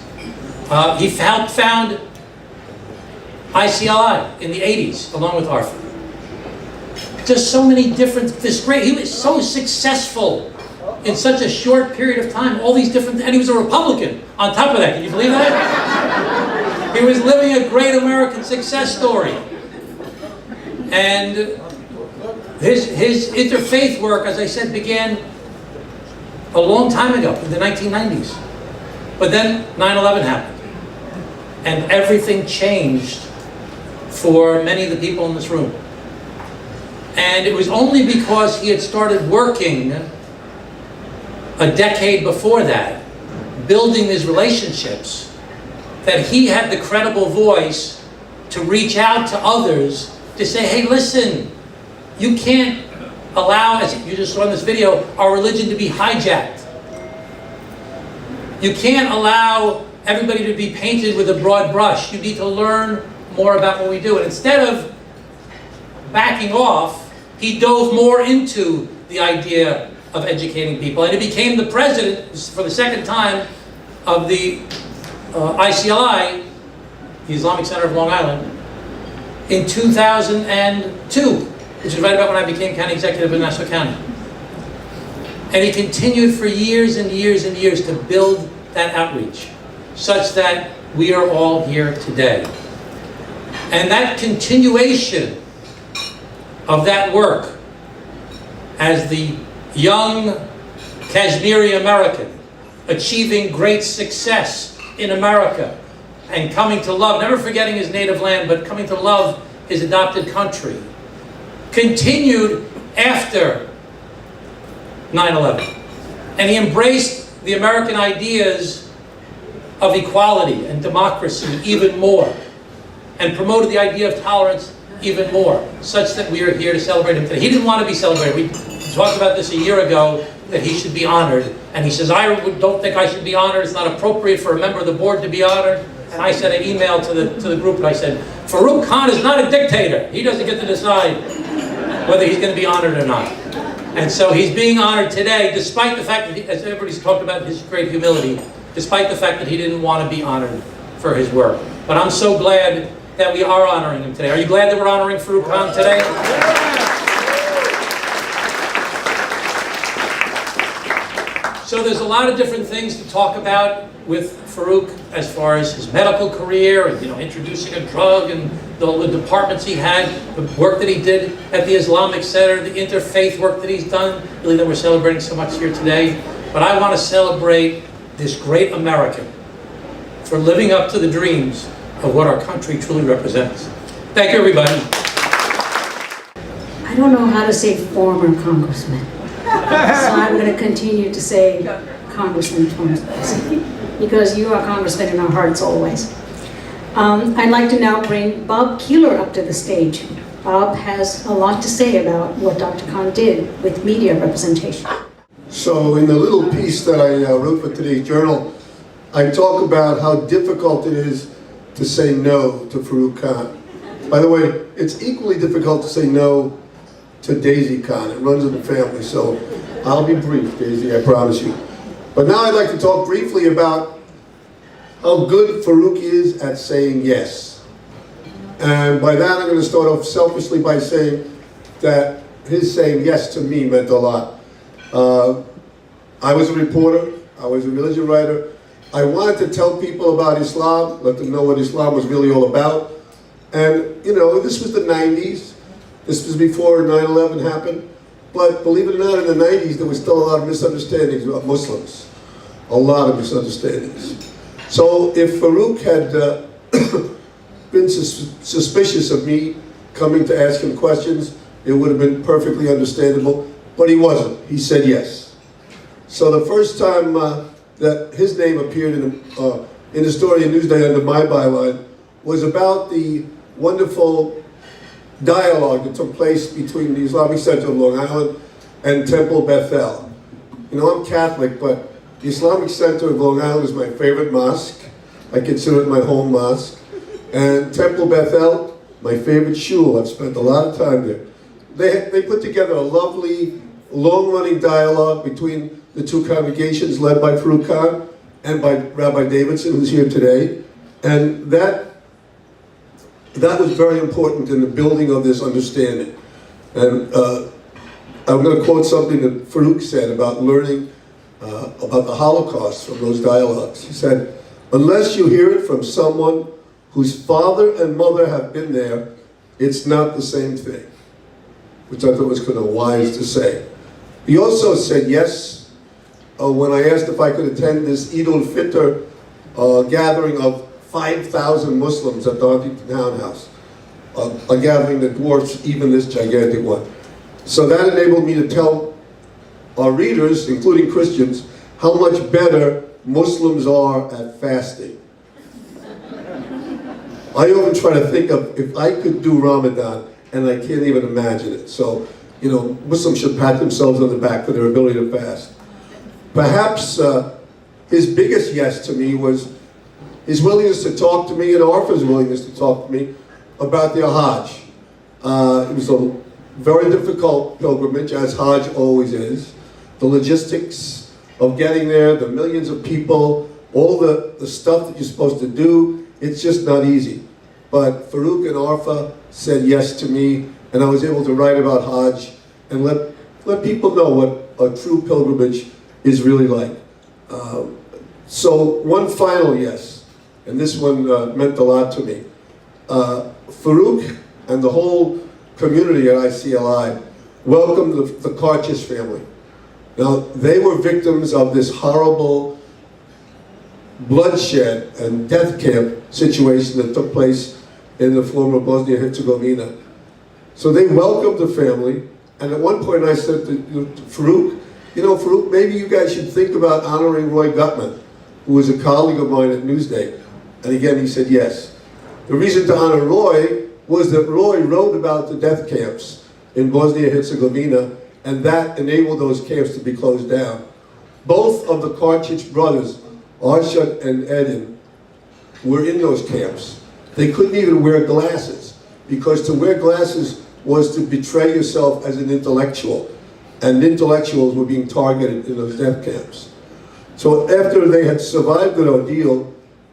He helped found ICLI in the 80s, along with Arthur. Just so many different, he was so successful in such a short period of time, all these different, and he was a Republican on top of that, can you believe that? He was living a great American success story. And his interfaith work, as I said, began a long time ago, in the 1990s. But then 9/11 happened, and everything changed for many of the people in this room. And it was only because he had started working a decade before that, building his relationships, that he had the credible voice to reach out to others to say, hey, listen, you can't allow, as you just saw in this video, our religion to be hijacked. You can't allow everybody to be painted with a broad brush. You need to learn more about what we do. And instead of backing off, he dove more into the idea of educating people. And he became the president, for the second time, of the ICLI, the Islamic Center of Long Island, in 2002, which is right about when I became county executive in Nassau County. And he continued for years and years and years to build that outreach, such that we are all here today. And that continuation of that work as the young Kashmiri American achieving great success in America and coming to love, never forgetting his native land, but coming to love his adopted country, continued after 9/11. And he embraced the American ideas of equality and democracy even more, and promoted the idea of tolerance even more, such that we are here to celebrate him today. He didn't want to be celebrated. We talked about this a year ago, that he should be honored. And he says, I don't think I should be honored. It's not appropriate for a member of the board to be honored. And I sent an email to the group, and I said, Faroque Khan is not a dictator. He doesn't get to decide whether he's going to be honored or not. And so he's being honored today, despite the fact that, as everybody's talked about his great humility, despite the fact that he didn't want to be honored for his work. But I'm so glad that we are honoring him today. Are you glad that we're honoring Faroque Khan today? So there's a lot of different things to talk about with Faroque as far as his medical career and, you know, introducing a drug and the departments he had, the work that he did at the Islamic Center, the interfaith work that he's done, really that we're celebrating so much here today. But I want to celebrate this great American for living up to the dreams of what our country truly represents. Thank you, everybody. I don't know how to say former congressman, so I'm going to continue to say Congressman Thompson, because you are congressman in our hearts always. I'd like to now bring Bob Keeler up to the stage. Bob has a lot to say about what Dr. Khan did with media representation. So in the little piece that I wrote for today's journal, I talk about how difficult it is to say no to Faroque Khan. By the way, it's equally difficult to say no to Daisy Khan. It runs in the family, so I'll be brief, Daisy, I promise you. But now I'd like to talk briefly about how good Faroque is at saying yes. And by that I'm going to start off selfishly by saying that his saying yes to me meant a lot. I was a reporter, I was a religion writer. I wanted to tell people about Islam, let them know what Islam was really all about. And, you know, this was the 90s. This was before 9/11 happened. But believe it or not, in the 90s, there was still a lot of misunderstandings about Muslims. A lot of misunderstandings. So if Faroque had been suspicious of me coming to ask him questions, it would have been perfectly understandable. But he wasn't. He said yes. So the first time that his name appeared in the story in Newsday under my byline was about the wonderful dialogue that took place between the Islamic Center of Long Island and Temple Bethel. You know, I'm Catholic, but the Islamic Center of Long Island is my favorite mosque. I consider it my home mosque. And Temple Bethel, my favorite shul. I've spent a lot of time there. They put together a lovely, long-running dialogue between the two congregations led by Faroque Khan and by Rabbi Davidson, who's here today. And that was very important in the building of this understanding. And I'm going to quote something that Faroque said about learning about the Holocaust from those dialogues. He said, "Unless you hear it from someone whose father and mother have been there, it's not the same thing," which I thought was kind of wise to say. He also said yes when I asked if I could attend this Eid al-Fitr gathering of 5,000 Muslims at the Huntington Townhouse, a gathering that dwarfs even this gigantic one. So that enabled me to tell our readers, including Christians, how much better Muslims are at fasting. I often try to think of if I could do Ramadan, and I can't even imagine it. So, you know, Muslims should pat themselves on the back for their ability to fast. Perhaps his biggest yes to me was his willingness to talk to me and Arfa's willingness to talk to me about their Hajj. It was a very difficult pilgrimage, as Hajj always is. The logistics of getting there, the millions of people, all the stuff that you're supposed to do, it's just not easy. But Faroque and Arfa said yes to me, and I was able to write about Hajj and let people know what a true pilgrimage is really like. So one final yes, and this one meant a lot to me. Faroque and the whole community at ICLI welcomed the Karchis family. Now, they were victims of this horrible bloodshed and death camp situation that took place in the former Bosnia-Herzegovina. So they welcomed the family, and at one point I said to Faroque, you know, Faroque, maybe you guys should think about honoring Roy Gutman, who was a colleague of mine at Newsday. And again, he said yes. The reason to honor Roy was that Roy wrote about the death camps in Bosnia-Herzegovina, and that enabled those camps to be closed down. Both of the Karchich brothers, Arshad and Edin, were in those camps. They couldn't even wear glasses, because to wear glasses was to betray yourself as an intellectual, and intellectuals were being targeted in those death camps. So after they had survived the ordeal,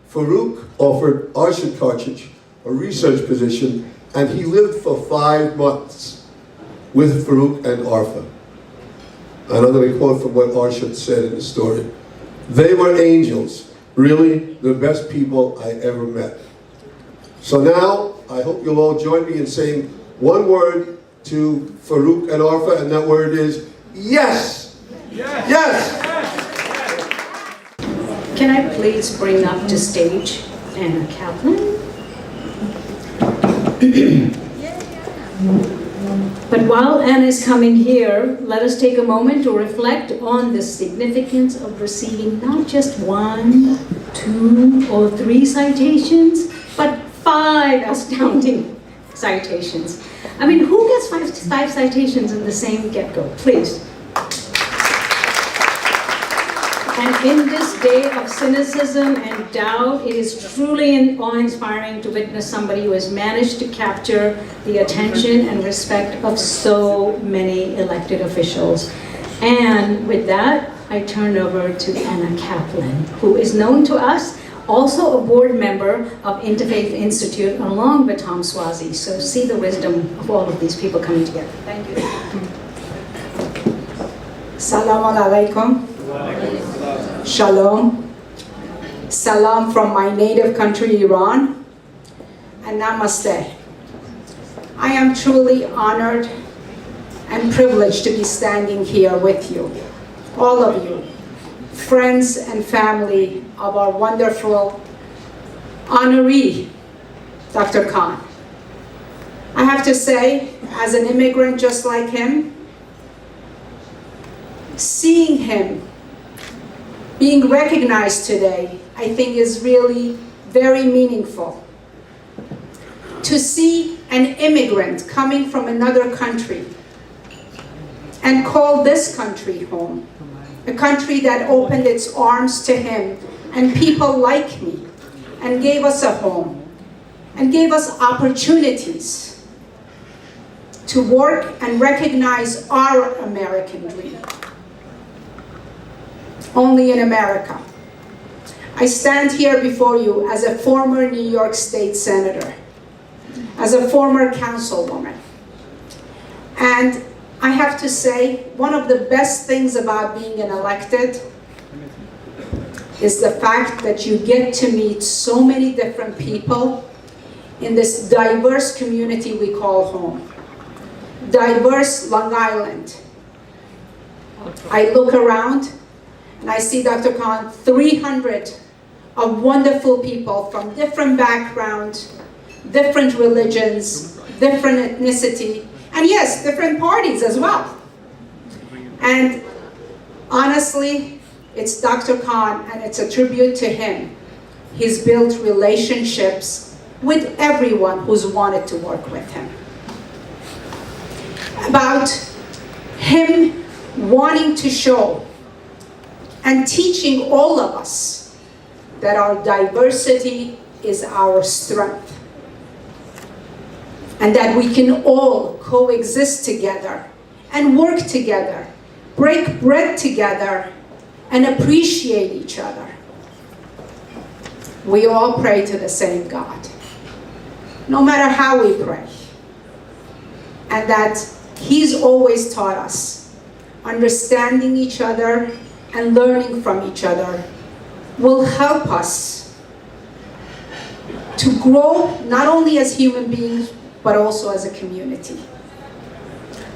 Faroque offered Arshad Karchich a research position, and he lived for 5 months with Faroque and Arfa. And I'm going to quote from what Arshad said in the story. "They were angels, really the best people I ever met." So now, I hope you'll all join me in saying one word to Faroque and Arfa, and that word is yes! Yes! Yes! Can I please bring up to stage Anna Kaplan? But while Anna is coming here, let us take a moment to reflect on the significance of receiving not just 1, 2, or 3 citations, but 5 astounding citations. I mean, who gets 5 citations in the same get-go? Please. And in this day of cynicism and doubt, it is truly awe-inspiring to witness somebody who has managed to capture the attention and respect of so many elected officials. And with that, I turn over to Anna Kaplan, who is known to us, also a board member of Interfaith Institute, along with Tom Swazi. So see the wisdom of all of these people coming together. Thank you. Salaam alaikum. Shalom. Salam from my native country, Iran. And namaste. I am truly honored and privileged to be standing here with you, all of you, friends and family of our wonderful honoree, Dr. Khan. I have to say, as an immigrant just like him, seeing him being recognized today, I think is really very meaningful. To see an immigrant coming from another country and called this country home, a country that opened its arms to him and people like me and gave us a home and gave us opportunities to work and recognize our American dream. Only in America. I stand here before you as a former New York State Senator, as a former councilwoman. And I have to say, one of the best things about being an elected is the fact that you get to meet so many different people in this diverse community we call home. Diverse Long Island. I look around and I see, Dr. Khan, 300 of wonderful people from different backgrounds, different religions, different ethnicity, and yes, different parties as well. And honestly, it's Dr. Khan, and it's a tribute to him. He's built relationships with everyone who's wanted to work with him. About him wanting to show and teaching all of us that our diversity is our strength and that we can all coexist together and work together, break bread together, and appreciate each other. We all pray to the same God, no matter how we pray. And that He's always taught us understanding each other and learning from each other will help us to grow not only as human beings, but also as a community.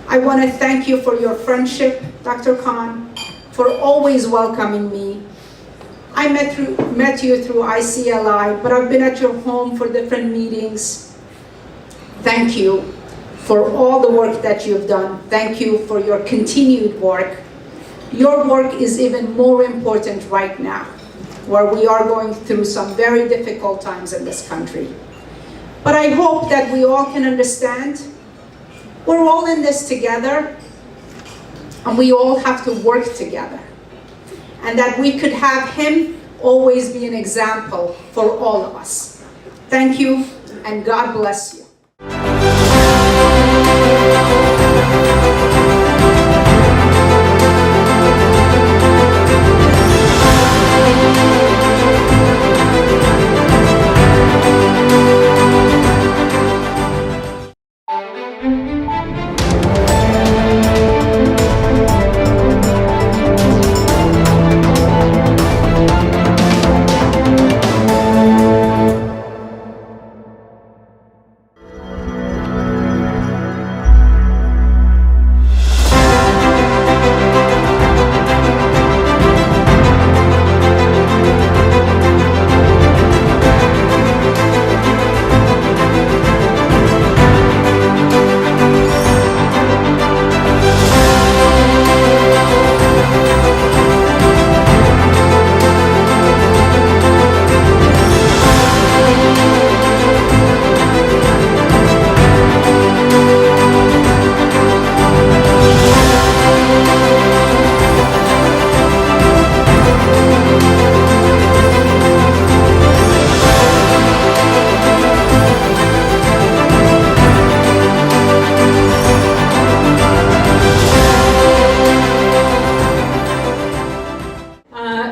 I want to thank you for your friendship, Dr. Khan, for always welcoming me. I met you through ICLI, but I've been at your home for different meetings. Thank you for all the work that you've done. Thank you for your continued work. Your work is even more important right now, where we are going through some very difficult times in this country. But I hope that we all can understand we're all in this together, and we all have to work together. And that we could have him always be an example for all of us. Thank you, and God bless you.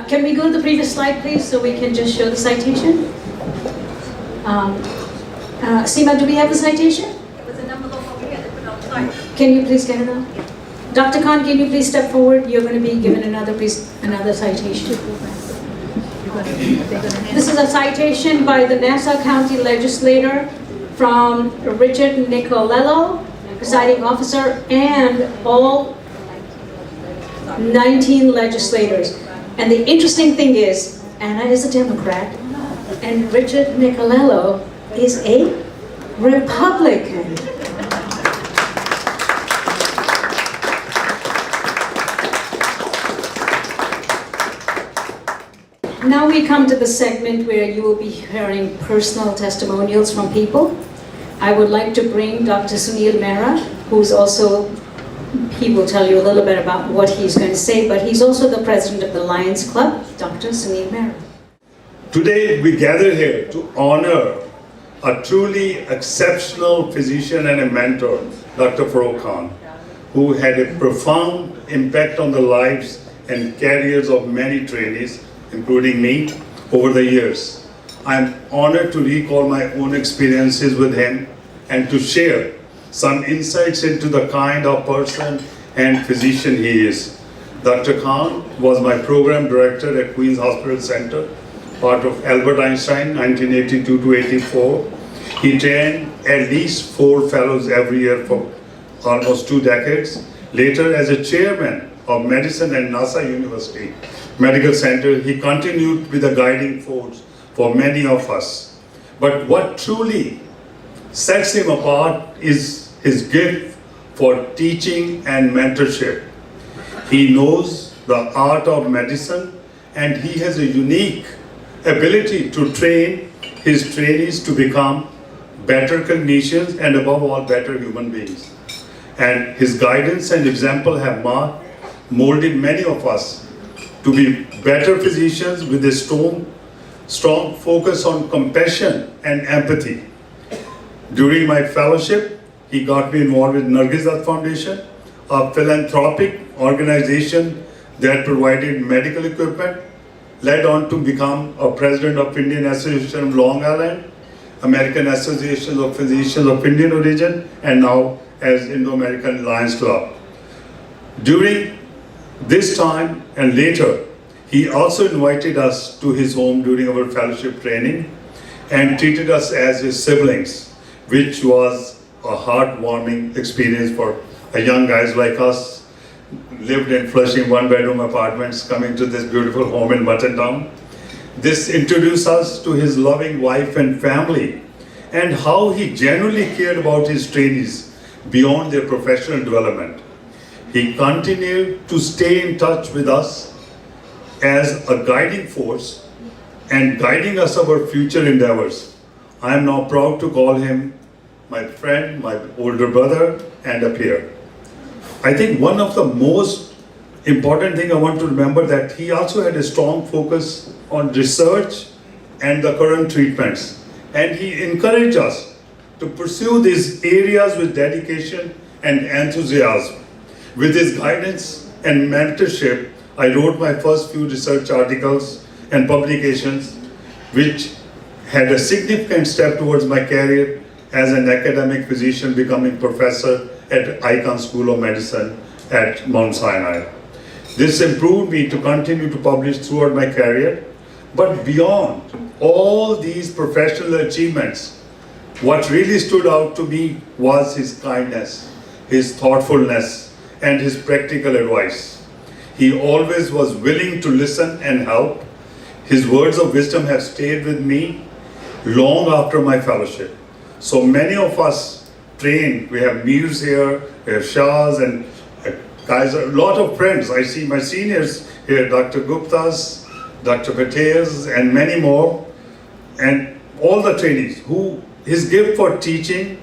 Can we go to the previous slide, please, so we can just show the citation? Seema, do we have the citation? Can you please get it up? Dr. Khan, can you please step forward? You're going to be given another citation. This is a citation by the Nassau County legislator from Richard Nicolello, presiding officer, and all 19 legislators. And the interesting thing is, Anna is a Democrat, and Richard Nicolello is a Republican. Now we come to the segment where you will be hearing personal testimonials from people. I would like to bring Dr. Sunil Mehra, who's also, he will tell you a little bit about what he's going to say, but he's also the president of the Lions Club, Dr. Sunil Mehra. Today we gather here to honor a truly exceptional physician and a mentor, Dr. Faroque Khan, who had a profound impact on the lives and careers of many trainees, including me, over the years. I am honored to recall my own experiences with him and to share some insights into the kind of person and physician he is. Dr. Khan was my program director at Queen's Hospital Center, part of Albert Einstein, 1982 to 84. He trained at least 4 fellows every year for almost 2 decades. Later, as a chairman of medicine at NASA University Medical Center, he continued with a guiding force for many of us. But what truly sets him apart is his gift for teaching and mentorship. He knows the art of medicine, and he has a unique ability to train his trainees to become better clinicians and above all better human beings. And his guidance and example have molded many of us to be better physicians with a strong focus on compassion and empathy. During my fellowship, he got me involved with Nargis Foundation, a philanthropic organization that provided medical equipment, led on to become a president of Indian Association of Long Island, American Association of Physicians of Indian Origin, and now as Indo-American Lions Club. During this time and later, he also invited us to his home during our fellowship training and treated us as his siblings, which was a heartwarming experience for young guys like us, lived in Flushing 1-bedroom apartments, coming to this beautiful home in Muttontown. This introduced us to his loving wife and family and how he genuinely cared about his trainees beyond their professional development. He continued to stay in touch with us as a guiding force and guiding us our future endeavors. I am now proud to call him my friend, my older brother, and a peer. I think one of the most important thing I want to remember that he also had a strong focus on research and the current treatments. And he encouraged us to pursue these areas with dedication and enthusiasm. With his guidance and mentorship, I wrote my first few research articles and publications, which had a significant step towards my career as an academic physician, becoming professor at Icahn School of Medicine at Mount Sinai. This improved me to continue to publish throughout my career. But beyond all these professional achievements, what really stood out to me was his kindness, his thoughtfulness, and his practical advice. He always was willing to listen and help. His words of wisdom have stayed with me long after my fellowship. So many of us trained, we have Mirs here, we have Shahs, and guys, a lot of friends. I see my seniors here, Dr. Guptas, Dr. Patels, and many more, and all the trainees who his gift for teaching,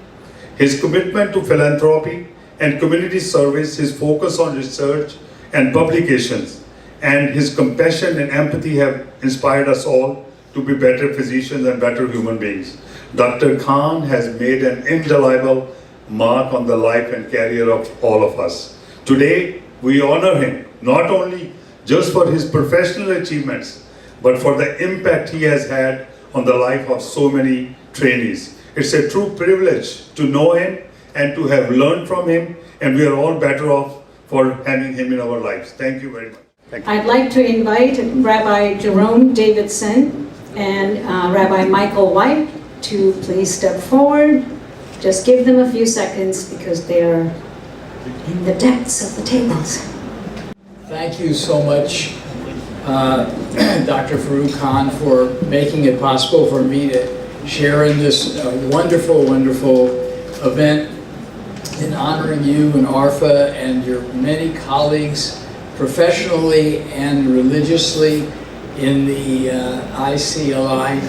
his commitment to philanthropy and community service, his focus on research and publications, and his compassion and empathy have inspired us all to be better physicians and better human beings. Dr. Khan has made an indelible mark on the life and career of all of us. Today, we honor him not only just for his professional achievements, but for the impact he has had on the life of so many trainees. It's a true privilege to know him and to have learned from him, and we are all better off for having him in our lives. Thank you very much. Thank you. I'd like to invite Rabbi Jerome Davidson and Rabbi Michael White to please step forward. Just give them a few seconds because they're in the depths of the tables. Thank you so much, Dr. Faroque Khan, for making it possible for me to share in this wonderful, wonderful event in honoring you and ARFA and your many colleagues professionally and religiously in the ICLI,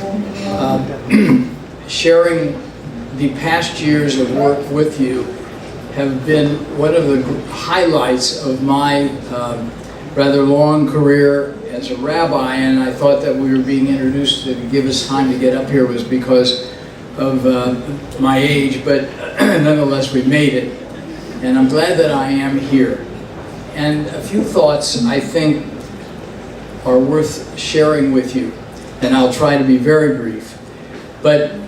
sharing the past years of work with you have been one of the highlights of my rather long career as a rabbi, and I thought that we were being introduced to give us time to get up here was because of my age, but nonetheless we made it. And I'm glad that I am here. And a few thoughts I think are worth sharing with you, and I'll try to be very brief. But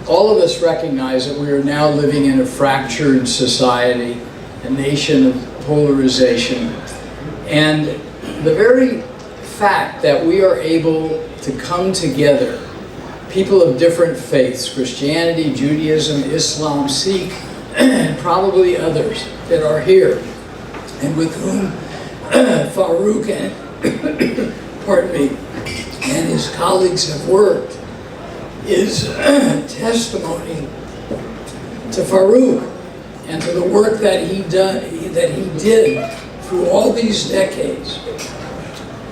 all of us recognize that we are now living in a fractured society, a nation of polarization. And the very fact that we are able to come together, people of different faiths, Christianity, Judaism, Islam, Sikh, and probably others that are here, and with whom Faroque and, pardon me, and his colleagues have worked, is testimony to Faroque and to the work that he did through all these decades.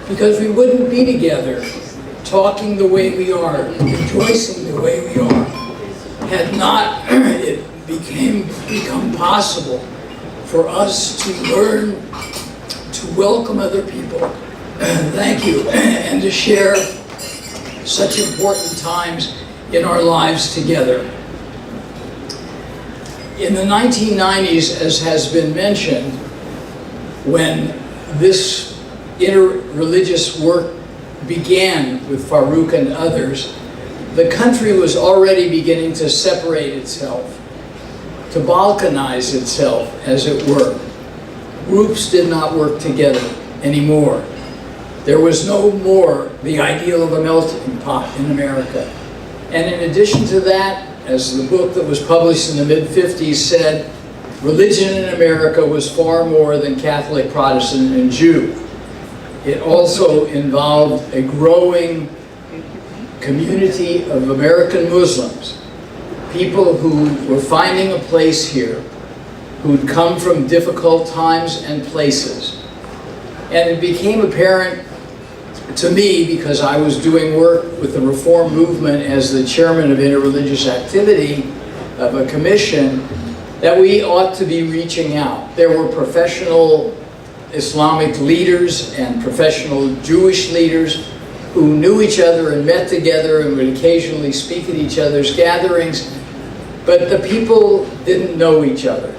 Because we wouldn't be together talking the way we are, rejoicing the way we are, had not it become possible for us to learn to welcome other people, thank you, and to share such important times in our lives together. In the 1990s, as has been mentioned, when this interreligious work began with Faroque and others, the country was already beginning to separate itself, to balkanize itself, as it were. Groups did not work together anymore. There was no more the ideal of a melting pot in America. And in addition to that, as the book that was published in the mid-50s said, religion in America was far more than Catholic, Protestant, and Jew. It also involved a growing community of American Muslims, people who were finding a place here, who'd come from difficult times and places. And it became apparent to me, because I was doing work with the Reform movement as the chairman of interreligious activity of a commission, that we ought to be reaching out. There were professional Islamic leaders and professional Jewish leaders who knew each other and met together and would occasionally speak at each other's gatherings, but the people didn't know each other.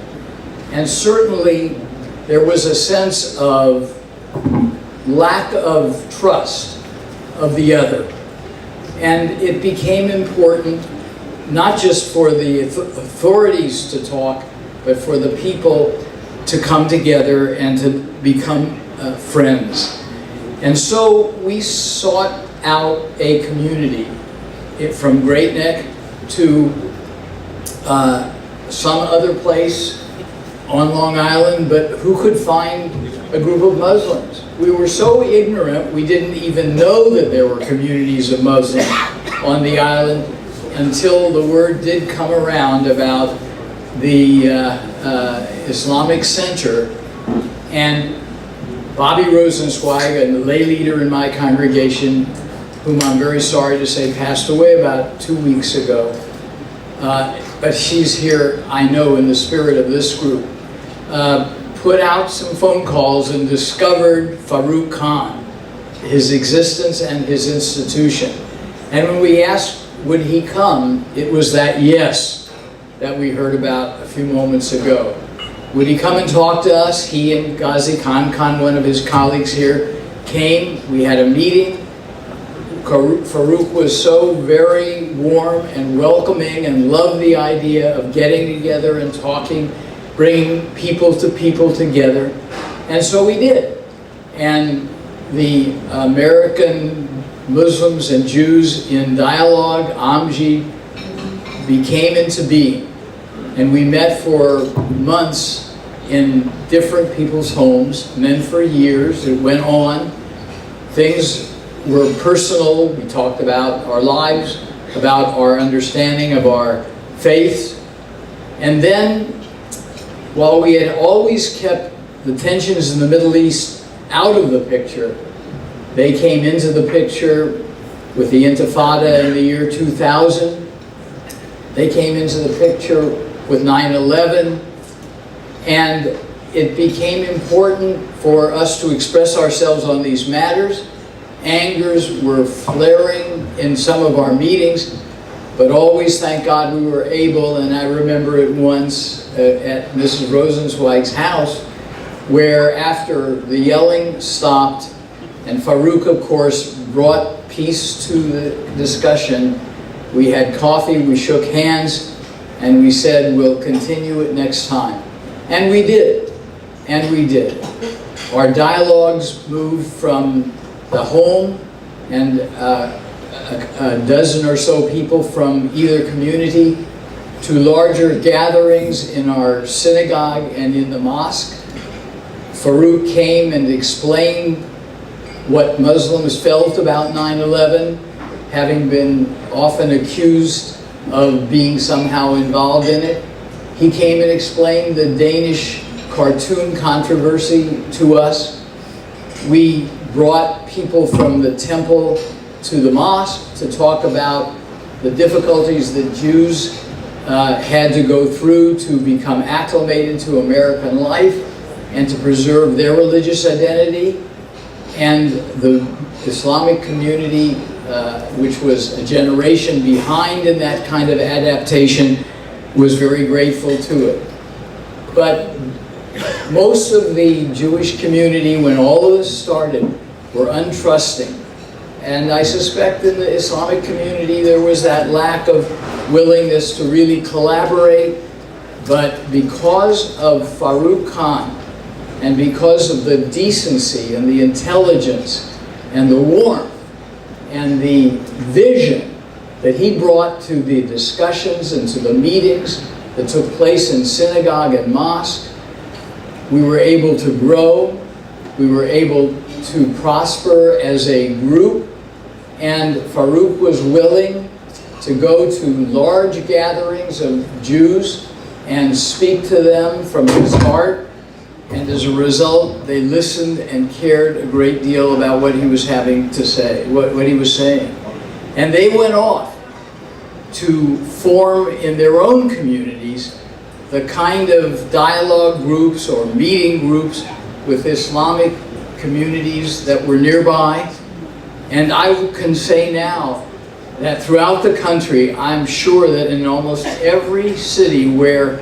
And certainly there was a sense of lack of trust of the other. And it became important not just for the authorities to talk, but for the people to come together and to become friends. And so we sought out a community from Great Neck to some other place on Long Island, but who could find a group of Muslims? We were so ignorant, we didn't even know that there were communities of Muslims on the island until the word did come around about the Islamic Center. And Bobby Rosenzweig, a lay leader in my congregation, whom I'm very sorry to say passed away about 2 weeks ago, but she's here, I know, in the spirit of this group, put out some phone calls and discovered Faroque Khan, his existence and his institution. And when we asked, would he come, it was that yes that we heard about a few moments ago. Would he come and talk to us? He and Ghazi Khan, one of his colleagues here, came. We had a meeting. Faroque was so very warm and welcoming and loved the idea of getting together and talking, bringing people together. And so we did. And the American Muslims and Jews in Dialogue, AMJI, became into being. And we met for months in different people's homes, and then for years it went on. Things were personal. We talked about our lives, about our understanding of our faith. And then, while we had always kept the tensions in the Middle East out of the picture, they came into the picture with the Intifada in the year 2000. They came into the picture with 9/11, and it became important for us to express ourselves on these matters. Angers were flaring in some of our meetings, but always, thank God, we were able, and I remember it once at Mrs. Rosenzweig's house, where after the yelling stopped, and Faroque, of course, brought peace to the discussion, we had coffee, we shook hands, and we said, we'll continue it next time. And we did. And we did. Our dialogues moved from the home and a dozen or so people from either community to larger gatherings in our synagogue and in the mosque. Faroque came and explained what Muslims felt about 9/11, having been often accused of being somehow involved in it. He came and explained the Danish cartoon controversy to us. We brought people from the temple to the mosque to talk about the difficulties that Jews had to go through to become acclimated to American life and to preserve their religious identity. And the Islamic community, which was a generation behind in that kind of adaptation, was very grateful to it. But most of the Jewish community, when all of this started, were untrusting. And I suspect in the Islamic community there was that lack of willingness to really collaborate. But because of Faroque Khan, and because of the decency and the intelligence and the warmth and the vision that he brought to the discussions and to the meetings that took place in synagogue and mosque, we were able to grow, we were able to prosper as a group, and Faroque was willing to go to large gatherings of Jews and speak to them from his heart. And as a result, they listened and cared a great deal about what he was having to say, what he was saying. And they went off to form in their own communities the kind of dialogue groups or meeting groups with Islamic communities that were nearby. And I can say now that throughout the country, I'm sure that in almost every city where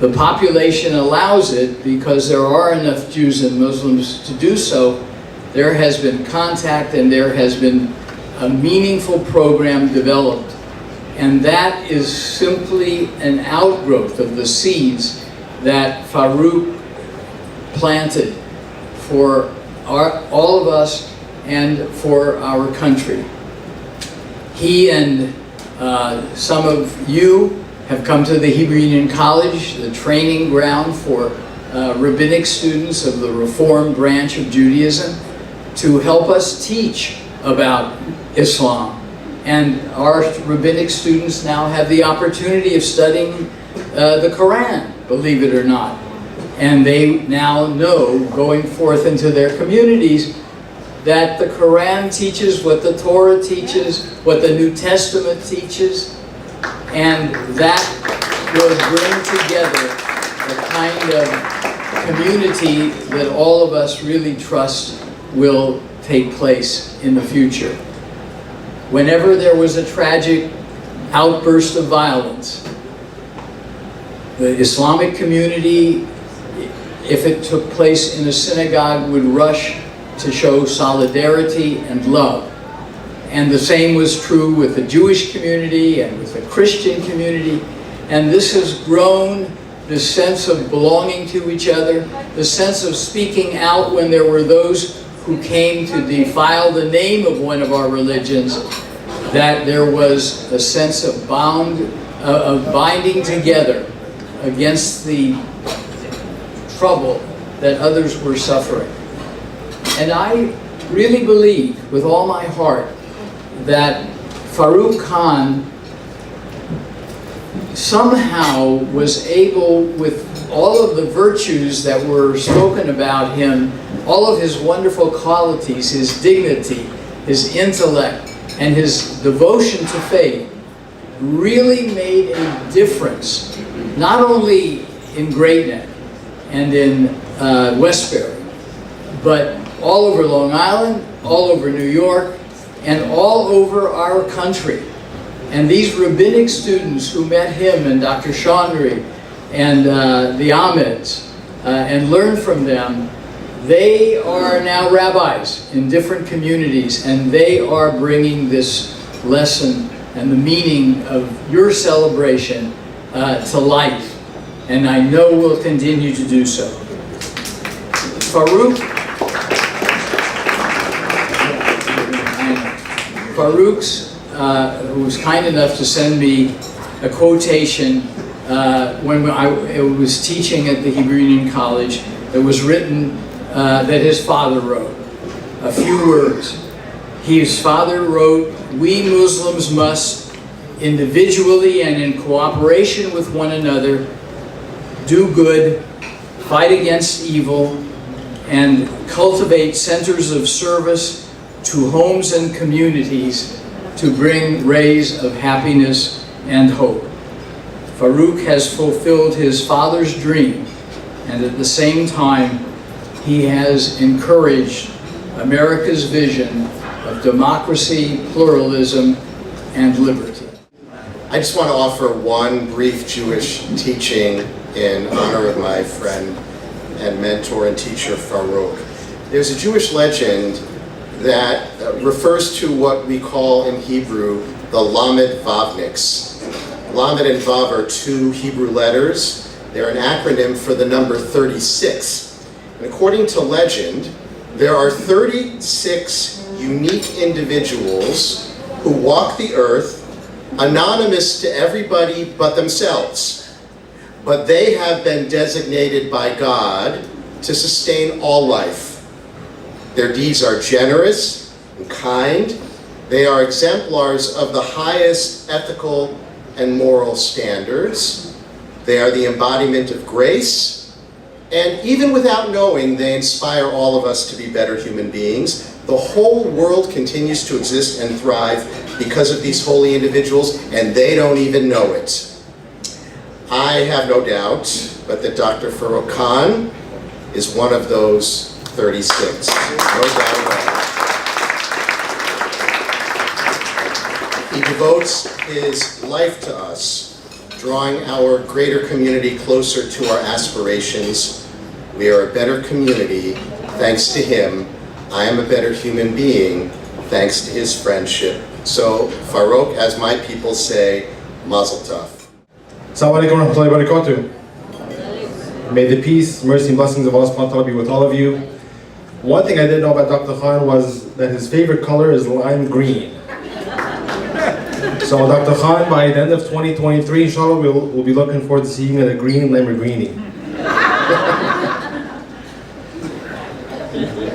the population allows it, because there are enough Jews and Muslims to do so, there has been contact and there has been a meaningful program developed. And that is simply an outgrowth of the seeds that Faroque planted for all of us and for our country. He and some of you have come to the Hebrew Union College, the training ground for rabbinic students of the Reform branch of Judaism, to help us teach about Islam. And our rabbinic students now have the opportunity of studying the Quran, believe it or not. And they now know, going forth into their communities, that the Quran teaches what the Torah teaches, what the New Testament teaches, and that will bring together the kind of community that all of us really trust will take place in the future. Whenever there was a tragic outburst of violence, the Islamic community, if it took place in a synagogue, would rush to show solidarity and love. And the same was true with the Jewish community and with the Christian community. And this has grown the sense of belonging to each other, the sense of speaking out when there were those who came to defile the name of one of our religions, that there was a sense of binding together against the trouble that others were suffering. And I really believe with all my heart that Faroque Khan somehow was able, with all of the virtues that were spoken about him, all of his wonderful qualities, his dignity, his intellect, and his devotion to faith, really made a difference, not only in Great Neck and in Westbury, but all over Long Island, all over New York, and all over our country. And these rabbinic students who met him and Dr. Chandri and the Ahmeds and learned from them, they are now rabbis in different communities, and they are bringing this lesson and the meaning of your celebration to life. And I know we'll continue to do so. Faroque's, who was kind enough to send me a quotation when I was teaching at the Hebrew Union College that was written, that his father wrote. A few words. His father wrote, "We Muslims must, individually and in cooperation with one another, do good, fight against evil, and cultivate centers of service to homes and communities to bring rays of happiness and hope." Faroque has fulfilled his father's dream, and at the same time, he has encouraged America's vision of democracy, pluralism, and liberty. I just want to offer one brief Jewish teaching in honor of my friend and mentor and teacher Faroque. There's a Jewish legend that refers to what we call in Hebrew the Lamed Vavniks. Lamed and Vav are two Hebrew letters. They're an acronym for the number 36. And according to legend, there are 36 unique individuals who walk the earth, anonymous to everybody but themselves. But they have been designated by God to sustain all life. Their deeds are generous and kind. They are exemplars of the highest ethical and moral standards. They are the embodiment of grace. And even without knowing, they inspire all of us to be better human beings. The whole world continues to exist and thrive because of these holy individuals, and they don't even know it. I have no doubt but that Dr. Faroque Khan is one of those 36. No doubt about it. He devotes his life to us, drawing our greater community closer to our aspirations. We are a better community thanks to him. I am a better human being thanks to his friendship. So, Faroque, as my people say, Mazel Tov. Assalamu alaikum wa rahmatullahi wa barakatuh. May the peace, mercy, and blessings of Allah subhanahu wa ta'ala be with all of you. One thing I didn't know about Dr. Khan was that his favorite color is lime green. So Dr. Khan, by the end of 2023, inshallah, we'll be looking forward to seeing a green Lamborghini.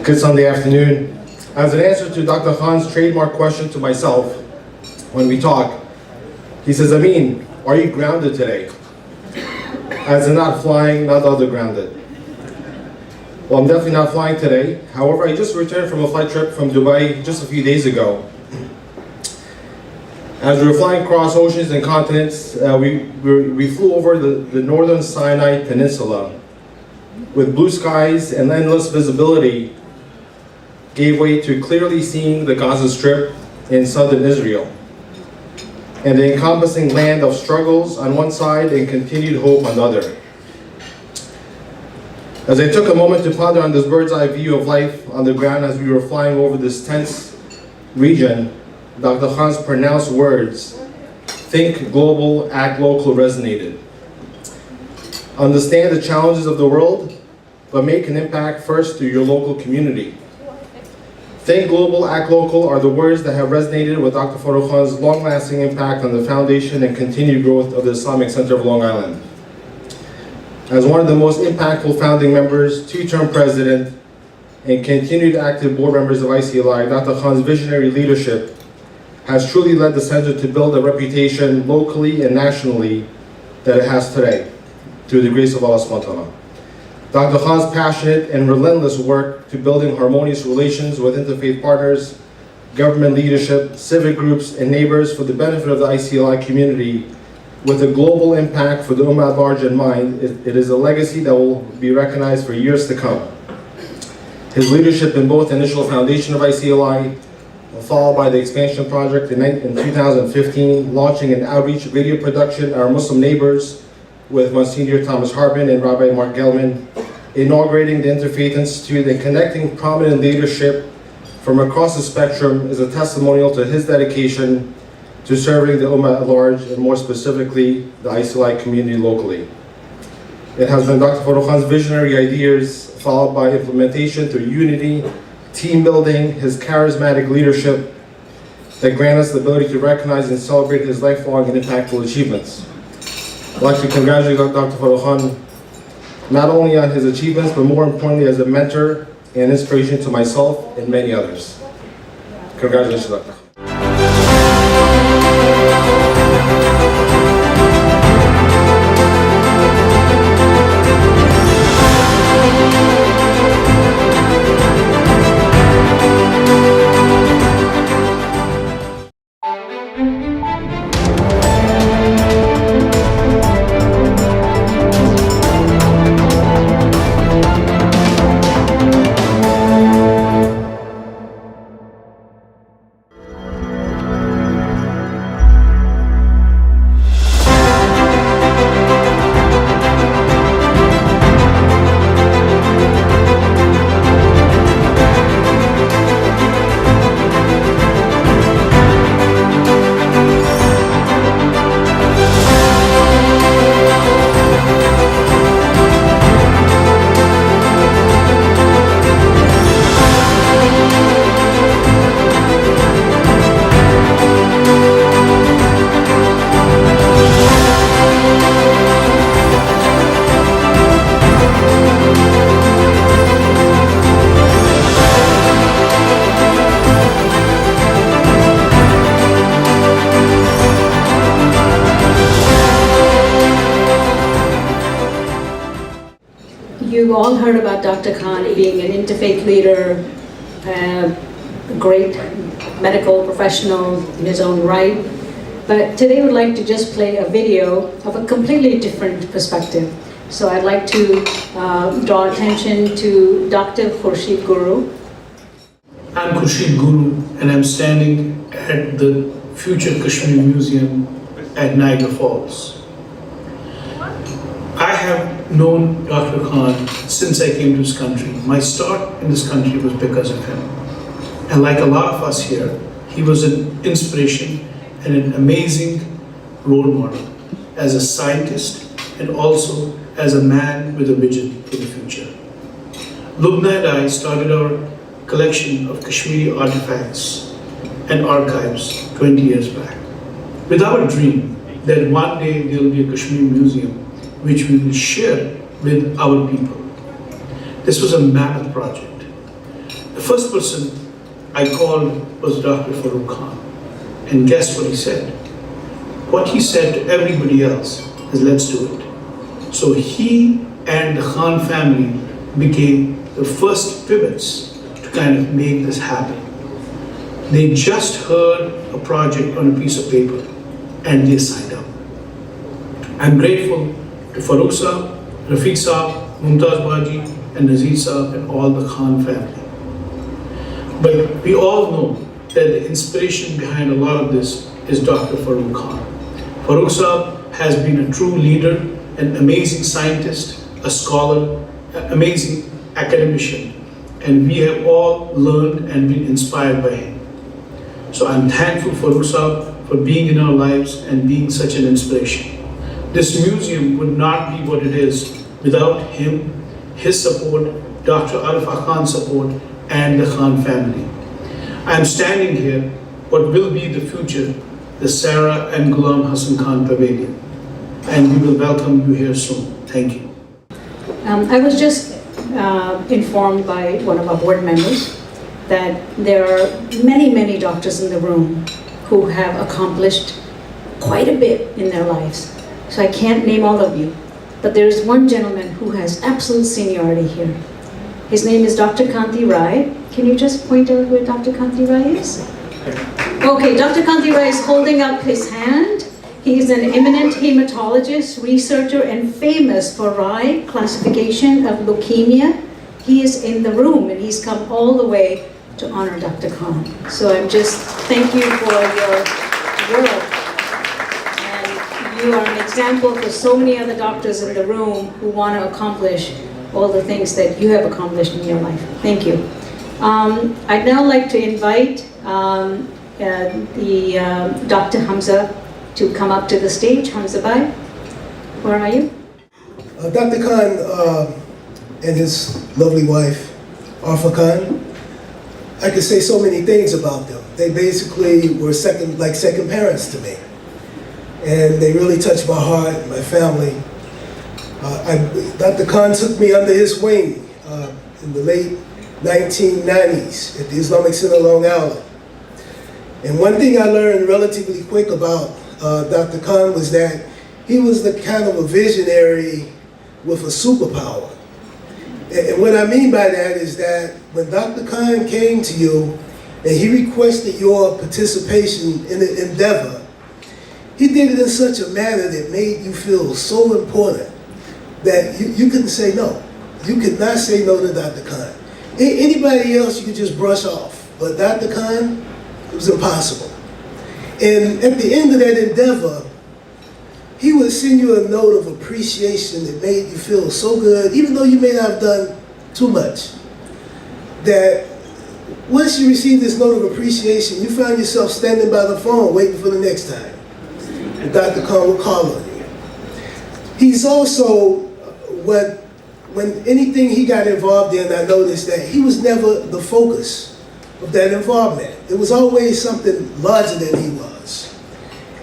Good Sunday afternoon. As an answer to Dr. Khan's trademark question to myself when we talk, he says, Amin, are you grounded today? As in not flying, not other grounded. Well, I'm definitely not flying today. However, I just returned from a flight trip from Dubai just a few days ago. As we were flying across oceans and continents, we flew over the northern Sinai Peninsula with blue skies and endless visibility gave way to clearly seeing the Gaza Strip in southern Israel and the encompassing land of struggles on one side and continued hope on the other. As I took a moment to ponder on this bird's eye view of life on the ground as we were flying over this tense region, Dr. Khan's pronounced words, think global, act local, resonated. Understand the challenges of the world, but make an impact first through your local community. Think global, act local are the words that have resonated with Dr. Faroque Khan's long-lasting impact on the foundation and continued growth of the Islamic Center of Long Island. As one of the most impactful founding members, two-term president, and continued active board members of ICLI, Dr. Khan's visionary leadership has truly led the center to build a reputation locally and nationally that it has today, through the grace of Allah subhanahu wa ta'ala. Dr. Khan's passionate and relentless work to building harmonious relations with interfaith partners government leadership, civic groups, and neighbors for the benefit of the ICLI community with a global impact for the Ummah at large in mind. It is a legacy that will be recognized for years to come. His leadership in both the initial foundation of ICLI, followed by the expansion project in 2015, launching an outreach video production, Our Muslim Neighbors, with Monsignor Thomas Harbin and Rabbi Mark Gelman, inaugurating the Interfaith Institute and connecting prominent leadership from across the spectrum is a testimonial to his dedication to serving the Ummah at large, and more specifically, the ICLI community locally. It has been Dr. Faroque Khan's visionary ideas, followed by implementation through unity, team building, his charismatic leadership, that grant us the ability to recognize and celebrate his lifelong and impactful achievements. I'd like to congratulate Dr. Faroque Khan, not only on his achievements, but more importantly as a mentor and inspiration to myself and many others. Congratulations, Dr. You've all heard about Dr. Khan being an interfaith leader, a great medical professional in his own right. But today I would like to just play a video of a completely different perspective. So I'd like to draw attention to Dr. Khurshid Guru. I'm Khurshid Guru, and I'm standing at the Future Kashmir Museum at Niagara Falls. I have known Dr. Khan since I came to this country. My start in this country was because of him. And like a lot of us here, he was an inspiration and an amazing role model as a scientist and also as a man with a vision for the future. Lubna and I started our collection of Kashmiri artifacts and archives 20 years back, with our dream that one day there will be a Kashmir museum which we will share with our people. This was a mammoth project. The first person I called was Dr. Faroque Khan. And guess what he said? What he said to everybody else is, let's do it. So he and the Khan family became the first pivots to kind of make this happen. They just heard a project on a piece of paper and they signed up. I'm grateful to Faroque Saab, Rafiq Saab, Mumtaz Baji, and Nazir Saab, and all the Khan family. But we all know that the inspiration behind a lot of this is Dr. Faroque Khan. Faroque Saab has been a true leader, an amazing scientist, a scholar, an amazing academician, and we have all learned and been inspired by him. So I'm thankful for Faroque Saab for being in our lives and being such an inspiration. This museum would not be what it is without him, his support, Dr. Arifat Khan's support, and the Khan family. I am standing here, what will be the future, the Sarah and Ghulam Hassan Khan Pavilion. And we will welcome you here soon. Thank you. I was just informed by one of our board members that there are many, many doctors in the room who have accomplished quite a bit in their lives. So I can't name all of you, but there is one gentleman who has absolute seniority here. His name is Dr. Kanti Rai. Can you just point out where Dr. Kanti Rai is? Okay, Dr. Kantira is holding up his hand. He is an eminent hematologist, researcher, and famous for Faroque classification of leukemia. He is in the room, and he's come all the way to honor Dr. Khan. So I'm just thank you for your work. And you are an example for so many other doctors in the room who want to accomplish all the things that you have accomplished in your life. Thank you. I'd now like to invite Dr. Hamza to come up to the stage. Hamza Bhai, where are you? Dr. Khan and his lovely wife, Arfa Khan, I could say so many things about them. They basically were second parents to me. And they really touched my heart, my family. Dr. Khan took me under his wing in the late 1990s at the Islamic Center Long Island. And one thing I learned relatively quick about Dr. Khan was that he was the kind of a visionary with a superpower. And what I mean by that is that when Dr. Khan came to you and he requested your participation in an endeavor, he did it in such a manner that made you feel so important that you couldn't say no. You could not say no to Dr. Khan. Anybody else you could just brush off, but Dr. Khan, it was impossible. And at the end of that endeavor, he would send you a note of appreciation that made you feel so good, even though you may not have done too much, that once you received this note of appreciation, you found yourself standing by the phone waiting for the next time. And Dr. Khan will call on you. He's also, when anything he got involved in, I noticed that he was never the focus of that involvement. It was always something larger than he was.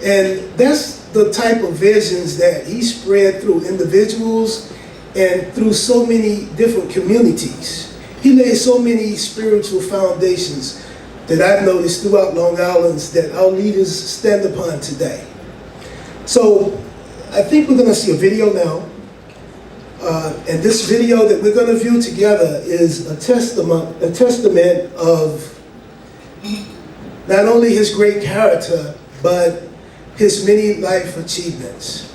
And that's the type of visions that he spread through individuals and through so many different communities. He laid so many spiritual foundations that I've noticed throughout Long Island that our leaders stand upon today. So I think we're going to see a video now. And this video that we're going to view together is a testament of not only his great character, but his many life achievements.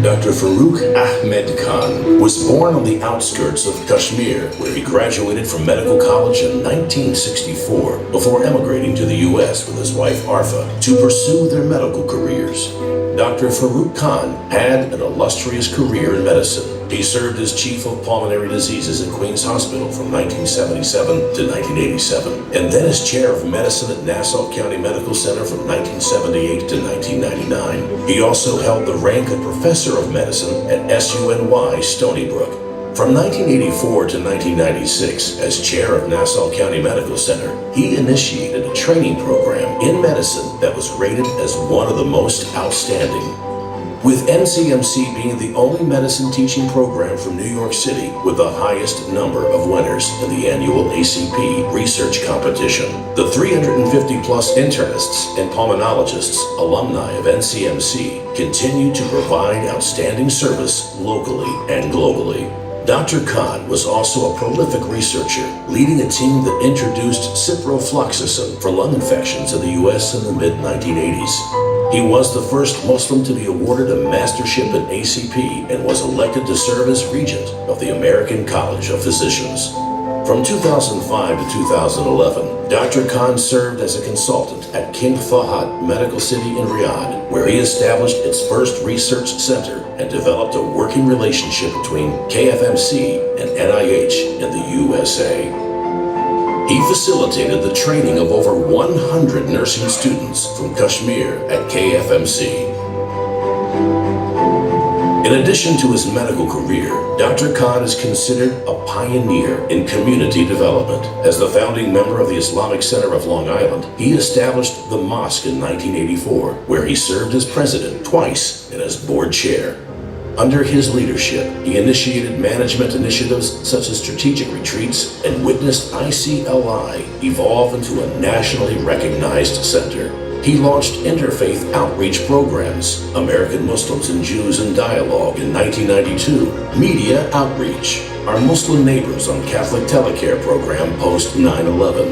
Dr. Faroque Ahmed Khan was born on the outskirts of Kashmir, where he graduated from medical college in 1964 before emigrating to the U.S. with his wife Arfa to pursue their medical careers. Dr. Faroque Khan had an illustrious career in medicine. He served as chief of pulmonary diseases at Queen's Hospital from 1977 to 1987, and then as chair of medicine at Nassau County Medical Center from 1978 to 1999. He also held the rank of professor of medicine at SUNY Stony Brook. From 1984 to 1996, as chair of Nassau County Medical Center, he initiated a training program in medicine that was rated as one of the most outstanding, with NCMC being the only medicine teaching program from New York City with the highest number of winners in the annual ACP research competition. The 350 plus internists and pulmonologists, alumni of NCMC, continue to provide outstanding service locally and globally. Dr. Khan was also a prolific researcher, leading a team that introduced ciprofloxacin for lung infections in the US in the mid-1980s. He was the first Muslim to be awarded a mastership in ACP and was elected to serve as regent of the American College of Physicians. From 2005 to 2011, Dr. Khan served as a consultant at King Fahd Medical City in Riyadh, where he established its first research center and developed a working relationship between KFMC and NIH in the USA. He facilitated the training of over 100 nursing students from Kashmir at KFMC. In addition to his medical career, Dr. Khan is considered a pioneer in community development. As the founding member of the Islamic Center of Long Island, he established the mosque in 1984, where he served as president twice and as board chair. Under his leadership, he initiated management initiatives such as strategic retreats and witnessed ICLI evolve into a nationally recognized center. He launched Interfaith outreach programs, American Muslims and Jews in Dialogue in 1992, Media Outreach, Our Muslim Neighbors on Catholic Telecare program post 9/11.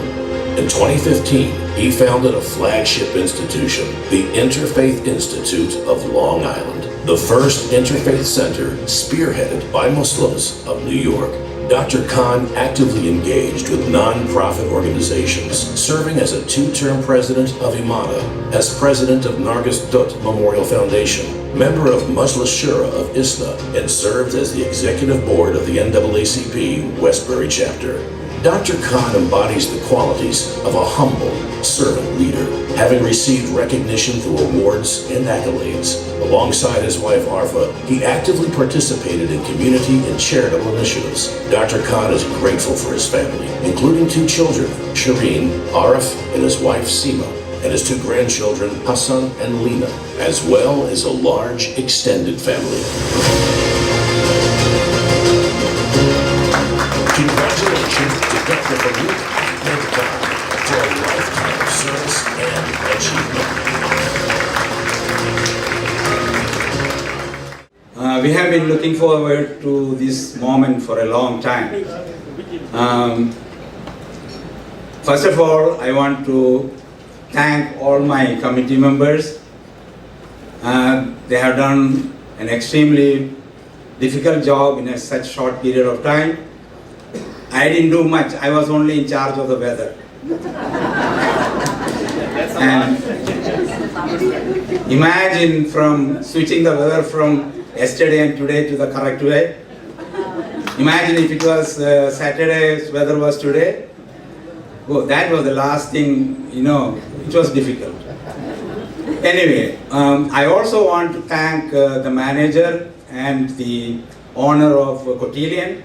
In 2015, he founded a flagship institution, the Interfaith Institute of Long Island, the first interfaith center spearheaded by Muslims of New York. Dr. Khan actively engaged with non-profit organizations, serving as a two-term president of Imada, as president of Nargis Dutt Memorial Foundation, member of Majlis Shura of ISNA, and served as the executive board of the NAACP Westbury chapter. Dr. Khan embodies the qualities of a humble servant leader, having received recognition through awards and accolades. Alongside his wife Arfa, he actively participated in community and charitable initiatives. Dr. Khan is grateful for his family, including 2 children, Shireen, Arif, and his wife Seema, and his 2 grandchildren, Hassan and Lena, as well as a large extended family. Congratulations to Dr. Faroque Ahmed Khan for a lifetime of service and achievement. We have been looking forward to this moment for a long time. First of all, I want to thank all my committee members. They have done an extremely difficult job in such short period of time. I didn't do much. I was only in charge of the weather. And imagine from switching the weather from yesterday and today to the correct way. Imagine if it was Saturday's weather was today. Oh, that was the last thing, it was difficult. Anyway, I also want to thank the manager and the owner of Cotillion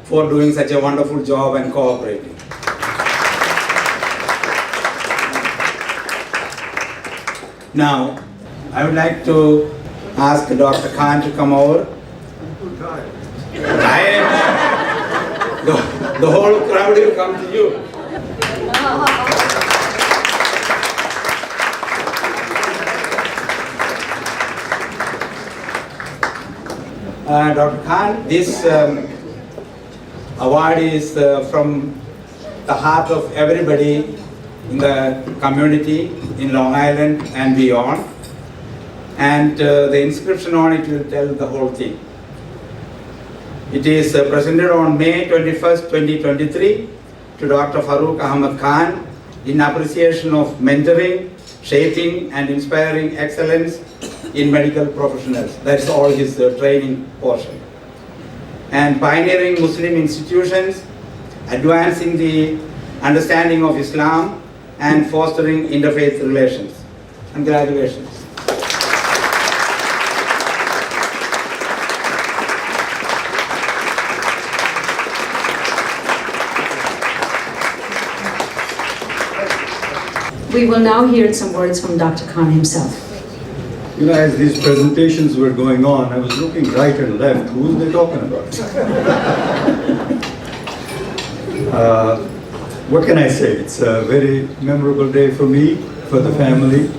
for doing such a wonderful job and cooperating. Now, I would like to ask Dr. Khan to come over. The whole crowd will come to you. Dr. Khan, this award is from the heart of everybody in the community in Long Island and beyond. And the inscription on it will tell the whole thing. It is presented on May 21st, 2023 to Dr. Faroque Ahmed Khan in appreciation of mentoring, shaping and inspiring excellence in medical professionals. That's all his training portion. And pioneering Muslim institutions, advancing the understanding of Islam and fostering interfaith relations. Congratulations. We will now hear some words from Dr. Khan himself. As these presentations were going on, I was looking right and left. Who are they talking about? What can I say? It's a very memorable day for me, for the family.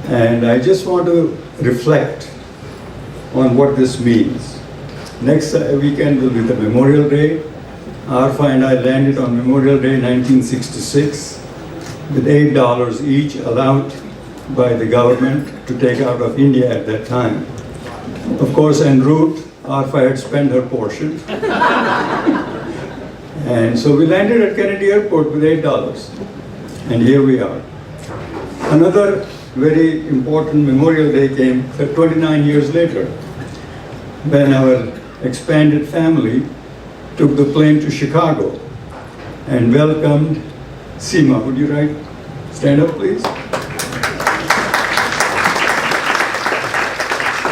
And I just want to reflect on what this means. Next weekend will be the Memorial Day. Arfa and I landed on Memorial Day 1966 with $8 each allowed by the government to take out of India at that time. Of course, en route, Arfa had spent her portion. And so we landed at Kennedy Airport with $8. And here we are. Another very important Memorial Day came 29 years later, when our expanded family took the plane to Chicago and welcomed Seema. Would you stand up, please?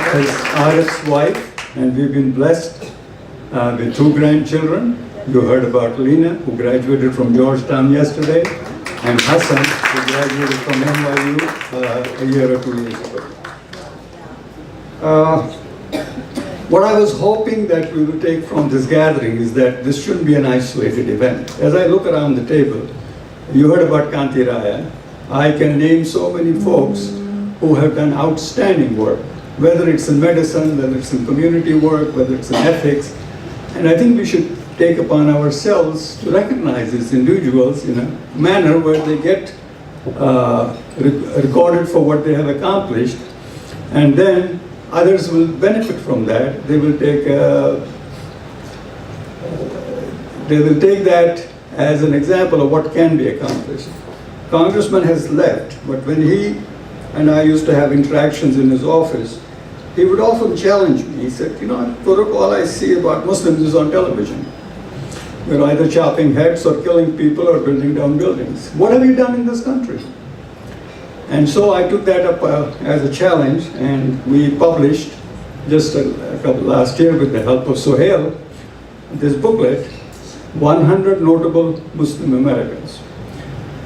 As Arif's wife, and we've been blessed with 2 grandchildren. You heard about Lena, who graduated from Georgetown yesterday, and Hassan, who graduated from NYU a year or 2 years ago. What I was hoping that we would take from this gathering is that this shouldn't be an isolated event. As I look around the table, you heard about Kanti Raya. I can name so many folks who have done outstanding work, whether it's in medicine, whether it's in community work, whether it's in ethics. And I think we should take upon ourselves to recognize these individuals in a manner where they get recorded for what they have accomplished, and then others will benefit from that. They will take that as an example of what can be accomplished. Congressman has left, but when he and I used to have interactions in his office, he would often challenge me. He said, you know, Faroque, all I see about Muslims is on television. We're either chopping heads or killing people or building down buildings. What have you done in this country? And so I took that up as a challenge, and we published just a couple last year with the help of Sohail this booklet, 100 Notable Muslim Americans.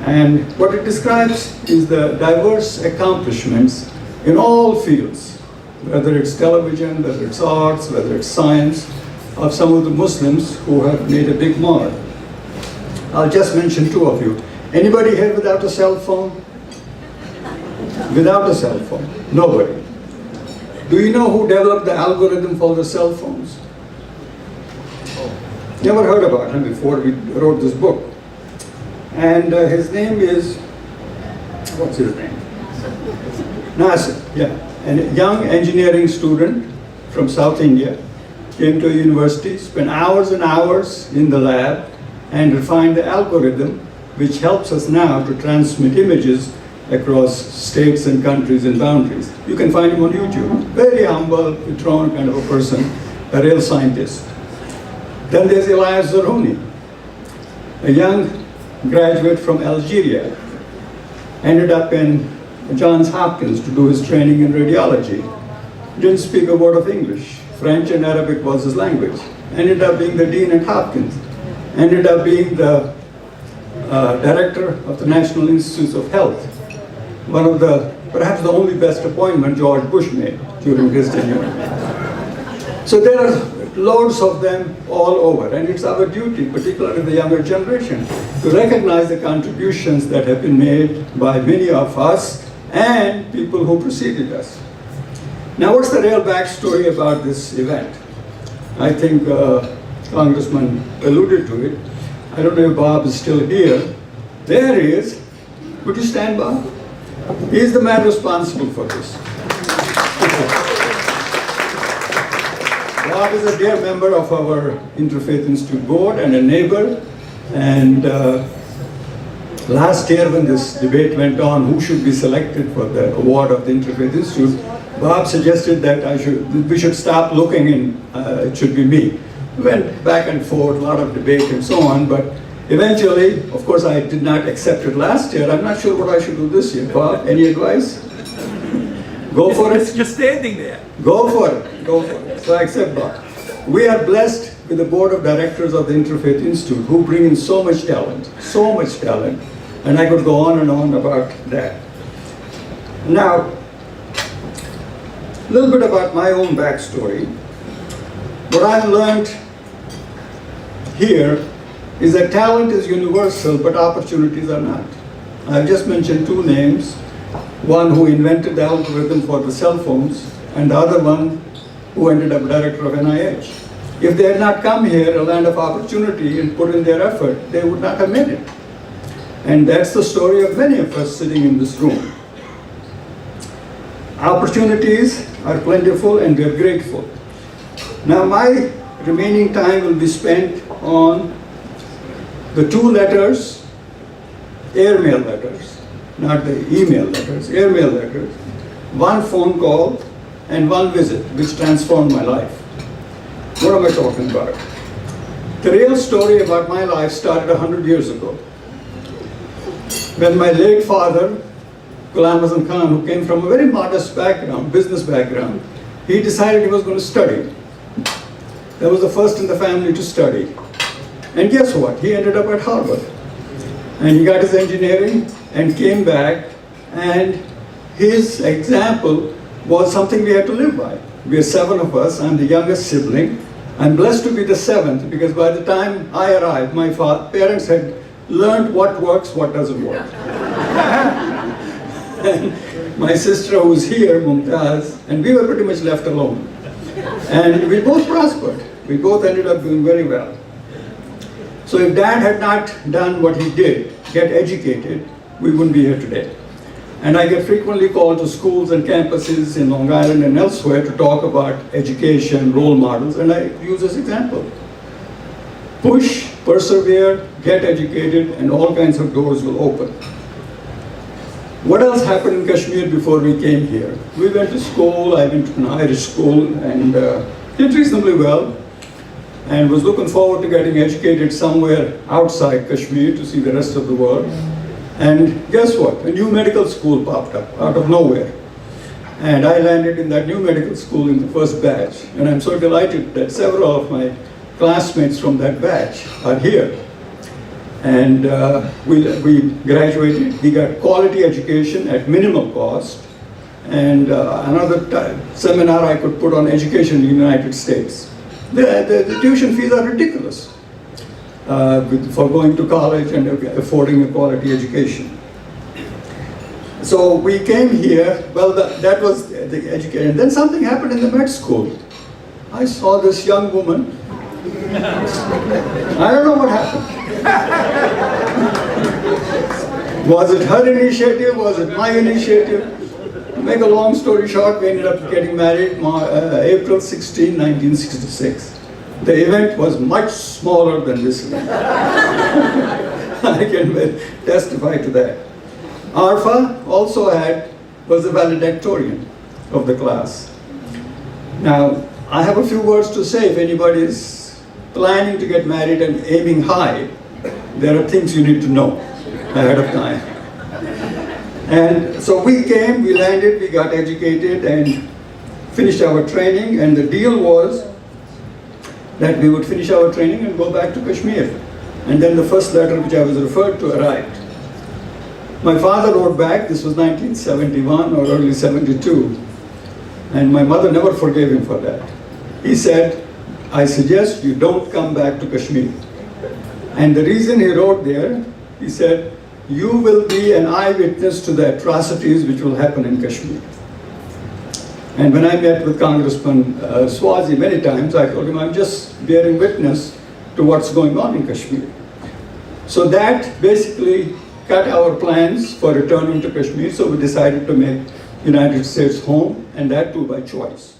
And what it describes is the diverse accomplishments in all fields, whether it's television, whether it's arts, whether it's science, of some of the Muslims who have made a big mark. I'll just mention two of you. Anybody here without a cell phone? Without a cell phone? Nobody. Do you know who developed the algorithm for the cell phones? Never heard about him before we wrote this book. And his name is, what's his name? Nasir, yeah. A young engineering student from South India, came to a university, spent hours and hours in the lab, and refined the algorithm which helps us now to transmit images across states and countries and boundaries. You can find him on YouTube. Very humble, withdrawn kind of a person, a real scientist. Then there's Elias Zerhouni, a young graduate from Algeria, ended up in Johns Hopkins to do his training in radiology. Didn't speak a word of English. French and Arabic was his language. Ended up being the dean at Hopkins. Ended up being the director of the National Institutes of Health. One of the, perhaps the only best appointment George Bush made during his tenure. So there are loads of them all over, and it's our duty, particularly the younger generation, to recognize the contributions that have been made by many of us and people who preceded us. Now, what's the real backstory about this event? I think Congressman alluded to it. I don't know if Bob is still here. There he is. Would you stand, Bob? He's the man responsible for this. Bob is a dear member of our Interfaith Institute board and a neighbor. And last year when this debate went on, who should be selected for the award of the Interfaith Institute, Bob suggested that we should stop looking and it should be me. We went back and forth, a lot of debate and so on, but eventually, of course, I did not accept it last year. I'm not sure what I should do this year. Bob, any advice? Go for it. It's just standing there. Go for it. Go for it. So I accept Bob. We are blessed with the board of directors of the Interfaith Institute who bring in so much talent, and I could go on and on about that. Now, a little bit about my own backstory. What I've learned here is that talent is universal, but opportunities are not. I've just mentioned two names, one who invented the algorithm for the cell phones, and the other one who ended up director of NIH. If they had not come here, a land of opportunity, and put in their effort, they would not have made it. And that's the story of many of us sitting in this room. Opportunities are plentiful and we're grateful. Now my remaining time will be spent on the two letters, airmail letters, not the email letters, airmail letters, one phone call and one visit, which transformed my life. What am I talking about? The real story about my life started 100 years ago. When my late father, Ghulam Azam Khan, who came from a very modest background, business background, he decided he was going to study. That was the first in the family to study. And guess what? He ended up at Harvard. And he got his engineering and came back, and his example was something we had to live by. We are 7 of us. I'm the youngest sibling. I'm blessed to be the 7th because by the time I arrived, my parents had learned what works, what doesn't work. And my sister who was here, Mumtaz, and we were pretty much left alone. And we both prospered. We both ended up doing very well. So if Dad had not done what he did, get educated, we wouldn't be here today. And I get frequently called to schools and campuses in Long Island and elsewhere to talk about education, role models, and I use this example. Push, persevere, get educated, and all kinds of doors will open. What else happened in Kashmir before we came here? We went to school, I went to an Irish school and did reasonably well, and was looking forward to getting educated somewhere outside Kashmir to see the rest of the world. And guess what? A new medical school popped up out of nowhere. And I landed in that new medical school in the first batch. And I'm so delighted that several of my classmates from that batch are here. And we graduated, we got quality education at minimal cost. And another seminar I could put on education in the United States. The tuition fees are ridiculous. For going to college and affording a quality education. So we came here, well that was the education. Then something happened in the med school. I saw this young woman. I don't know what happened. Was it her initiative? Was it my initiative? To make a long story short, we ended up getting married April 16, 1966. The event was much smaller than this event. I can testify to that. Arfa also was the valedictorian of the class. Now, I have a few words to say. If anybody is planning to get married and aiming high, there are things you need to know ahead of time. And so we came, we landed, we got educated and finished our training, and the deal was that we would finish our training and go back to Kashmir. And then the first letter which I was referred to arrived. My father wrote back, this was 1971 or early 72, and my mother never forgave him for that. He said, I suggest you don't come back to Kashmir. And the reason he wrote there, he said, you will be an eyewitness to the atrocities which will happen in Kashmir. And when I met with Congressman Swazi many times, I told him, I'm just bearing witness to what's going on in Kashmir. So that basically cut our plans for returning to Kashmir, so we decided to make United States home, and that too by choice.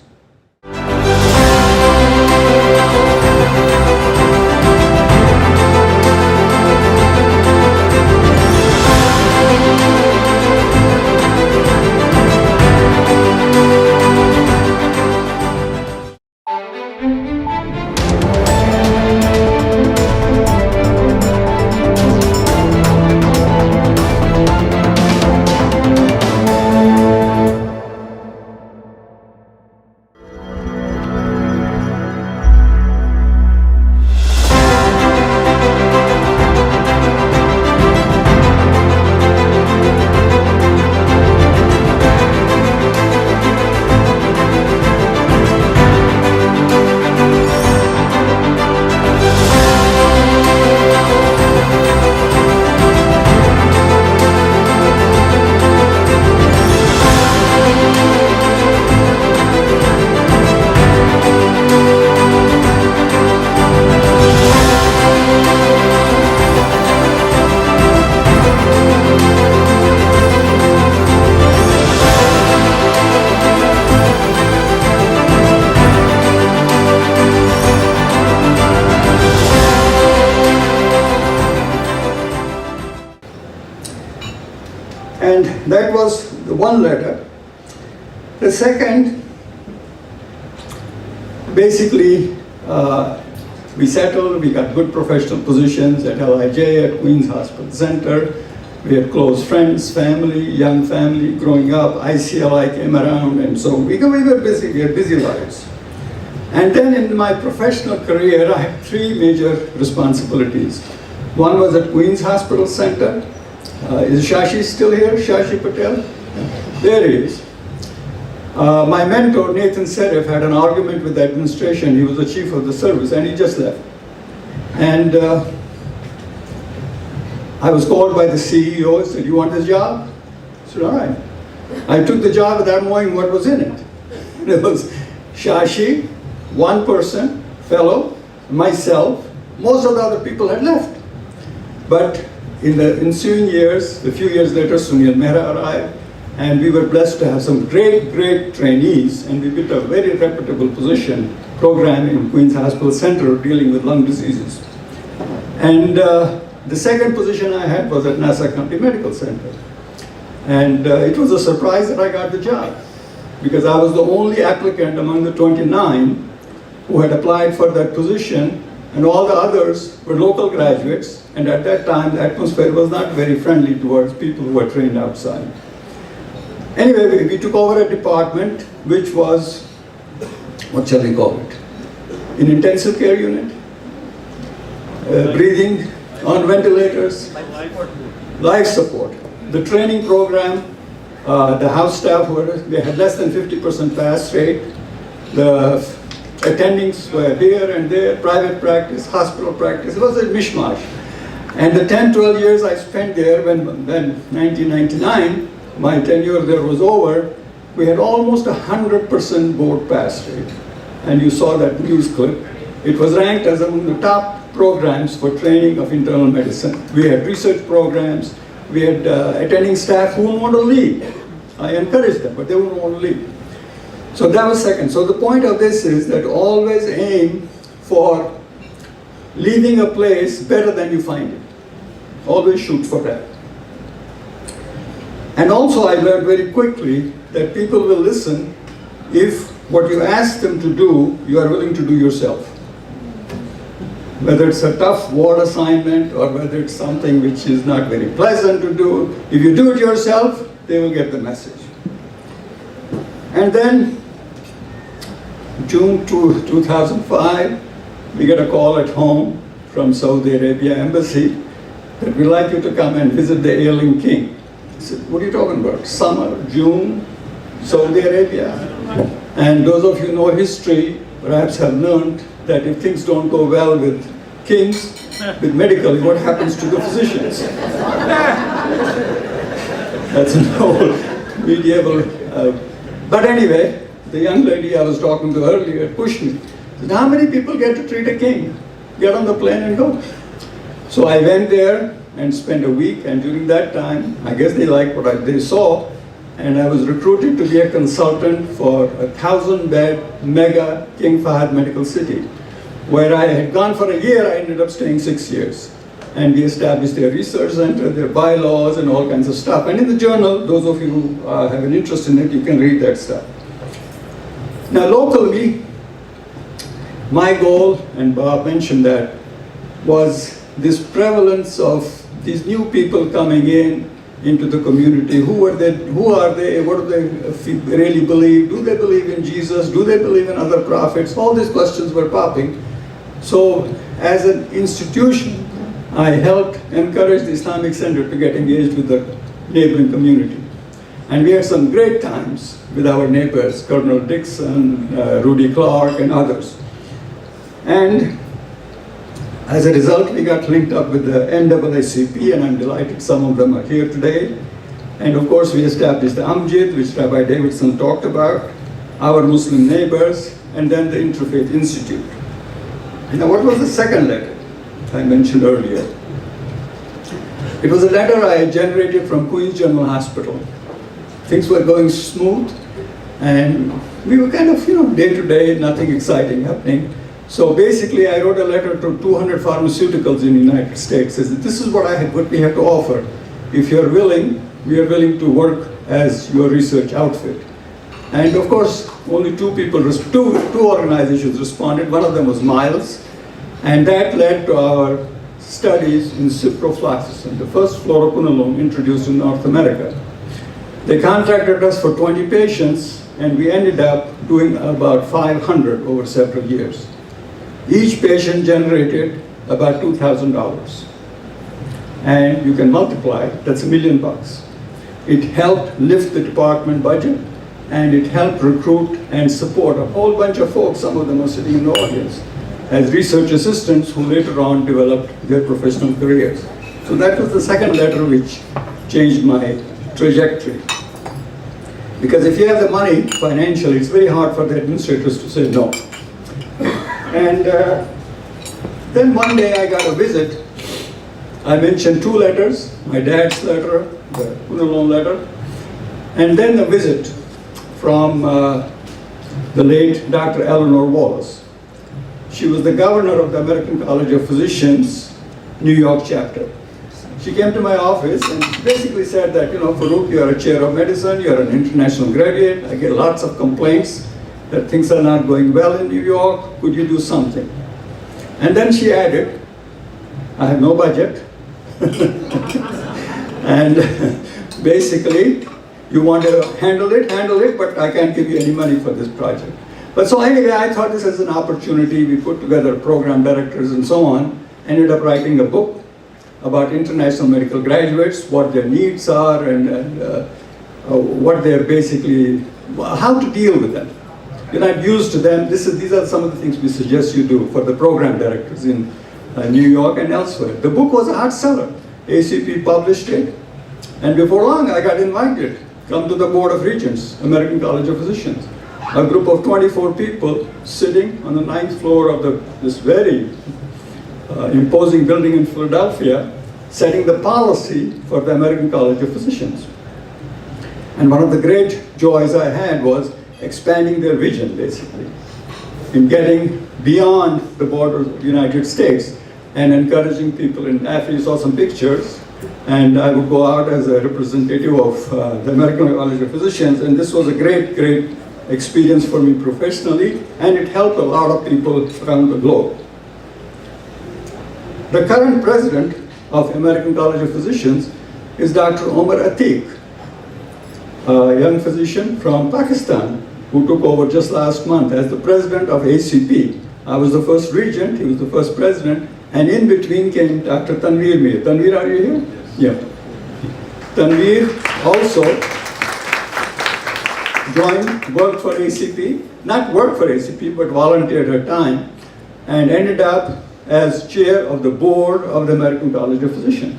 And that was the one letter. The second, basically, we settled, we got good professional positions at LIJ, at Queens Hospital Center. We had close friends, family, young family growing up. ICLI came around, and so we were busy, we had busy lives. And then in my professional career, I had three major responsibilities. One was at Queens Hospital Center. Is Shashi still here? Shashi Patel? There he is. My mentor, Nathan Serif, had an argument with the administration. He was the chief of the service, and he just left. And I was called by the CEO, said, you want this job? I said, all right. I took the job without knowing what was in it. It was Shashi, one person, fellow, myself, Most of the other people had left. But in the ensuing years, a few years later, Sunil Mehra arrived, and we were blessed to have some great, great trainees, and we built a very reputable program in Queens Hospital Center dealing with lung diseases. And the second position I had was at Nassau County Medical Center. And it was a surprise that I got the job, because I was the only applicant among the 29 who had applied for that position, and all the others were local graduates, and at that time the atmosphere was not very friendly towards people who were trained outside. Anyway, we took over a department which was, what shall we call it, an intensive care unit, breathing on ventilators, life support. The training program, the house staff they had less than 50% pass rate. The attendings were here and there, private practice, hospital practice. It was a mishmash. And the 10, 12 years I spent there, when 1999, my tenure there was over, we had almost 100% board pass rate. And you saw that news clip. It was ranked as among the top programs for training of internal medicine. We had research programs, we had attending staff who wouldn't want to leave. I encouraged them, but they wouldn't want to leave. So that was second. So the point of this is that always aim for leaving a place better than you find it. Always shoot for that. And also I learned very quickly that people will listen if what you ask them to do, you are willing to do yourself. Whether it's a tough ward assignment or whether it's something which is not very pleasant to do, if you do it yourself, they will get the message. And then, June 2005, we get a call at home from Saudi Arabia Embassy that we'd like you to come and visit the ailing king. I said, what are you talking about? Summer, June, Saudi Arabia? And those of you who know history perhaps have learned that if things don't go well with kings, with medical, what happens to the physicians? That's an old medieval. But anyway, the young lady I was talking to earlier pushed me. Said, how many people get to treat a king? Get on the plane and go. So I went there and spent a week, and during that time, I guess they liked what they saw, and I was recruited to be a consultant for a 1,000-bed mega King Fahd medical city, where I had gone for a year. I ended up staying 6 years. And we established their research center, their bylaws, and all kinds of stuff. And in the journal, those of you who have an interest in it, you can read that stuff. Now locally, my goal, and Bob mentioned that, was this prevalence of these new people coming into the community. Who are they? What do they really believe? Do they believe in Jesus? Do they believe in other prophets? All these questions were popping. So as an institution, I helped encourage the Islamic Center to get engaged with the neighboring community. And we had some great times with our neighbors, Colonel Dixon, Rudy Clark, and others. And as a result, we got linked up with the NAACP, and I'm delighted some of them are here today. And of course, we established the Amjid, which Rabbi Davidson talked about, our Muslim neighbors, and then the Interfaith Institute. Now, what was the second letter I mentioned earlier? It was a letter I generated from Queens General Hospital. Things were going smooth, and we were kind of, day to day, nothing exciting happening. So basically, I wrote a letter to 200 pharmaceuticals in the United States. Says, this is what we have to offer. If you're willing, we are willing to work as your research outfit. And of course, only two organizations responded. One of them was Miles, and that led to our studies in ciprofloxacin, the first fluoroquinolone introduced in North America. They contracted us for 20 patients, and we ended up doing about 500 over several years. Each patient generated about $2,000. And you can multiply, that's $1 million. It helped lift the department budget, and it helped recruit and support a whole bunch of folks, some of them are sitting in the audience, as research assistants who later on developed their professional careers. So that was the second letter which changed my trajectory. Because if you have the money financially, it's very hard for the administrators to say no. And Then one day I got a visit. I mentioned 2 letters, my dad's letter, the Punalon letter, and then a visit from the late Dr. Eleanor Wallace. She was the governor of the American College of Physicians, New York chapter. She came to my office and basically said that, Farouk, you're a chair of medicine, you're an international graduate, I get lots of complaints that things are not going well in New York, could you do something? And then she added, I have no budget, and basically, you want to handle it, but I can't give you any money for this project. But so anyway, I thought this as an opportunity. We put together program directors and so on, ended up writing a book about international medical graduates, what their needs are, and what they're basically, how to deal with them. You're not used to them. These are some of the things we suggest you do for the program directors in New York and elsewhere. The book was a hard seller. ACP published it, and before long I got invited. Come to the Board of Regents, American College of Physicians. A group of 24 people sitting on the 9th floor of this very imposing building in Philadelphia, setting the policy for the American College of Physicians. And one of the great joys I had was expanding their vision, basically, in getting beyond the borders of the United States and encouraging people. And after you saw some pictures, and I would go out as a representative of the American College of Physicians, and this was a great, great experience for me professionally, and it helped a lot of people around the globe. The current president of American College of Physicians is Dr. Omar Atiq, a young physician from Pakistan who took over just last month as the president of ACP. I was the first regent, he was the first president, and in between came Dr. Tanveer Mir. Tanveer, are you here? Yeah. Tanveer also worked for ACP, not worked for ACP, but volunteered her time, and ended up as chair of the board of the American College of Physicians.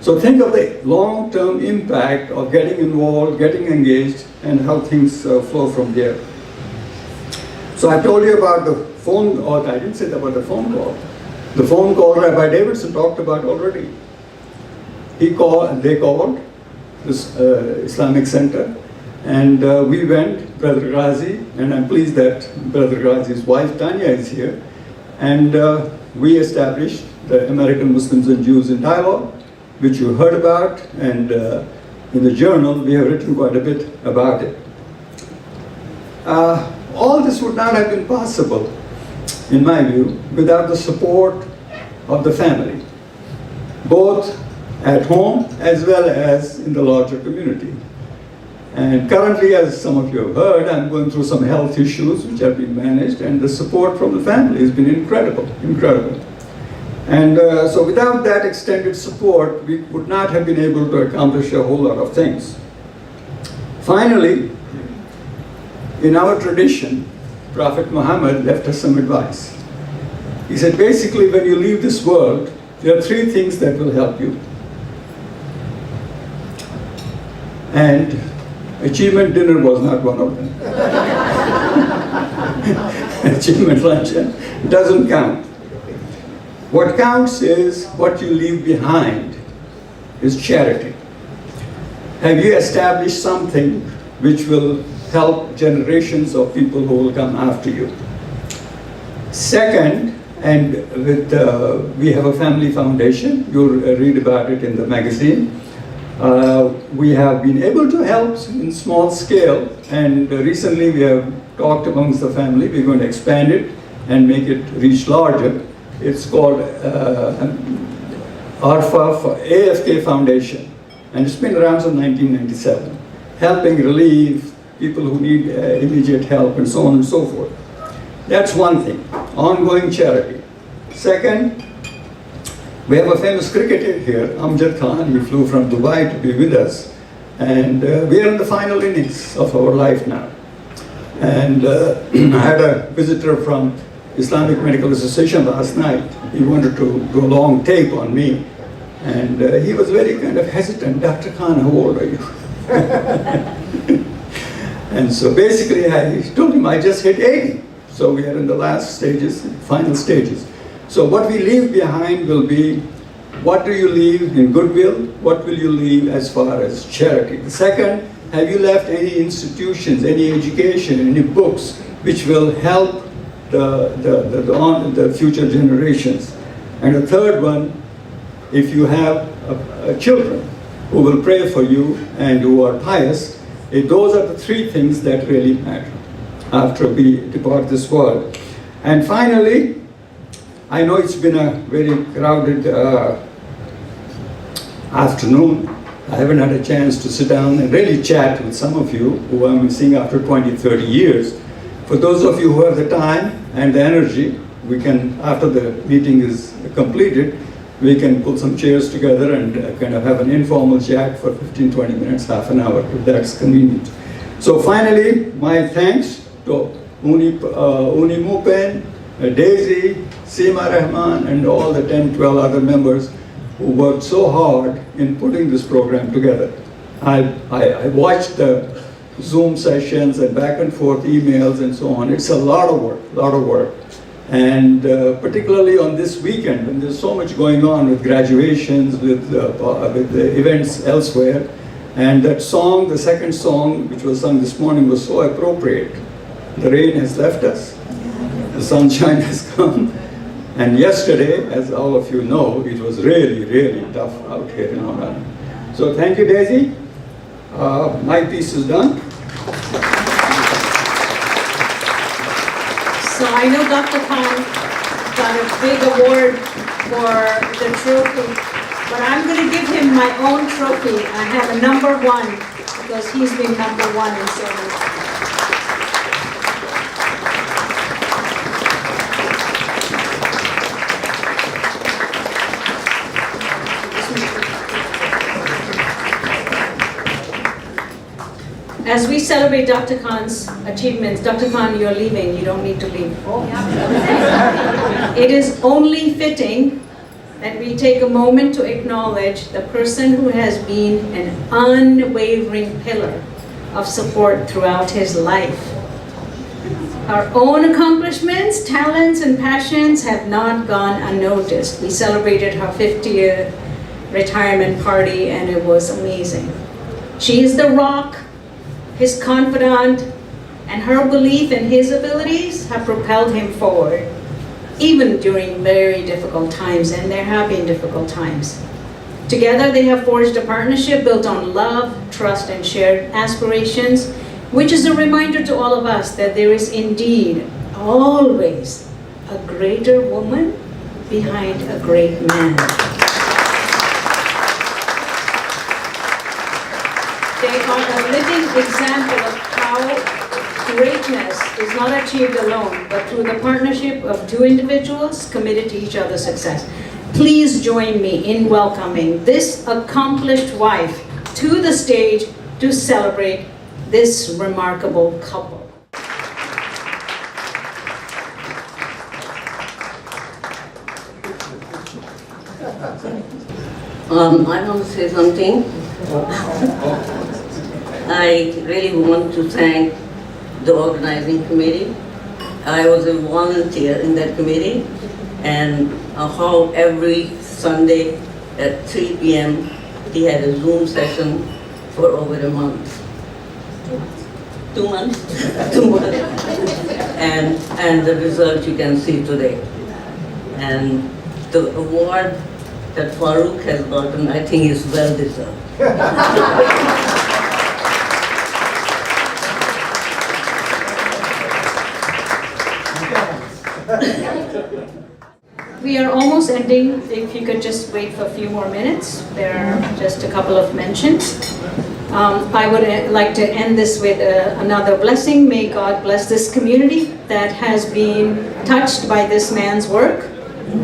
So think of the long-term impact of getting involved, getting engaged, and how things flow from there. So I told you about the phone, or I didn't say about the phone call. The phone call Rabbi Davidson talked about already. They called this Islamic Center, and we went, Brother Ghazi, and I'm pleased that Brother Ghazi's wife Tanya is here, and we established the American Muslims and Jews in Dialogue, which you heard about, and in the journal we have written quite a bit about it. All this would not have been possible, in my view, without the support of the family, both at home as well as in the larger community. And currently, as some of you have heard, I'm going through some health issues which have been managed, and the support from the family has been incredible, incredible. And so without that extended support, we would not have been able to accomplish a whole lot of things. Finally, in our tradition, Prophet Muhammad left us some advice. He said, basically, when you leave this world, there are 3 things that will help you. And achievement dinner was not one of them. Achievement luncheon doesn't count. What counts is what you leave behind is charity. Have you established something which will help generations of people who will come after you? Second, and we have a family foundation. You'll read about it in the magazine. We have been able to help in small scale, and recently we have talked amongst the family. We're going to expand it and make it reach larger. It's called AFK Foundation, and it's been around since 1997, helping relieve people who need immediate help and so on and so forth. That's one thing, ongoing charity. Second, we have a famous cricketer here, Amjad Khan. He flew from Dubai to be with us, and we are in the final innings of our life now. And I had a visitor from Islamic Medical Association last night. He wanted to do a long tape on me, and he was very kind of hesitant. Dr. Khan, how old are you? And so basically I told him I just hit 80. So we are in the last stages, final stages. So what we leave behind will be, what do you leave in goodwill? What will you leave as far as charity? The second, have you left any institutions, any education, any books which will help the future generations? And the third one, if you have children who will pray for you and who are pious, those are the three things that really matter after we depart this world. And finally, I know it's been a very crowded afternoon. I haven't had a chance to sit down and really chat with some of you who I'm seeing after 20, 30 years. For those of you who have the time and the energy, we can, after the meeting is completed, we can put some chairs together and kind of have an informal chat for 15, 20 minutes, half an hour, if that's convenient. So finally, my thanks to Uni Mupen, Daisy, Seema Rahman, and all the 10, 12 other members who worked so hard in putting this program together. I watched the Zoom sessions and back and forth emails and so on. It's a lot of work. And particularly on this weekend, when there's so much going on with graduations, with the events elsewhere. And that song, the second song, which was sung this morning, was so appropriate. The rain has left us, the sunshine has come. And yesterday, as all of you know, it was really, really tough out here in Long Island. So thank you, Daisy. My piece is done. So I know Dr. Khan got a big award for the trophy, but I'm going to give him my own trophy. I have a #1 because he's been #1 in service. As we celebrate Dr. Khan's achievements, Dr. Khan, you're leaving. You don't need to leave. It is only fitting that we take a moment to acknowledge the person who has been an unwavering pillar of support throughout his life. Our own accomplishments, talents, and passions have not gone unnoticed. We celebrated her 50th retirement party, and it was amazing. She is the rock, his confidant, and her belief in his abilities have propelled him forward, even during very difficult times, and there have been difficult times. Together, they have forged a partnership built on love, trust, and shared aspirations, which is a reminder to all of us that there is indeed always a greater woman behind a great man. They are a living example of how greatness is not achieved alone, but through the partnership of two individuals committed to each other's success. Please join me in welcoming this accomplished wife to the stage to celebrate this remarkable couple. I want to say something. I really want to thank the organizing committee. I was a volunteer in that committee, and how every Sunday at 3 p.m. he had a Zoom session for over a month. 2 months? 2 months. And the result you can see today. And the award that Faroque has gotten, I think, is well deserved. We are almost ending. If you could just wait for a few more minutes. There are just a couple of mentions. I would like to end this with another blessing. May God bless this community that has been touched by this man's work.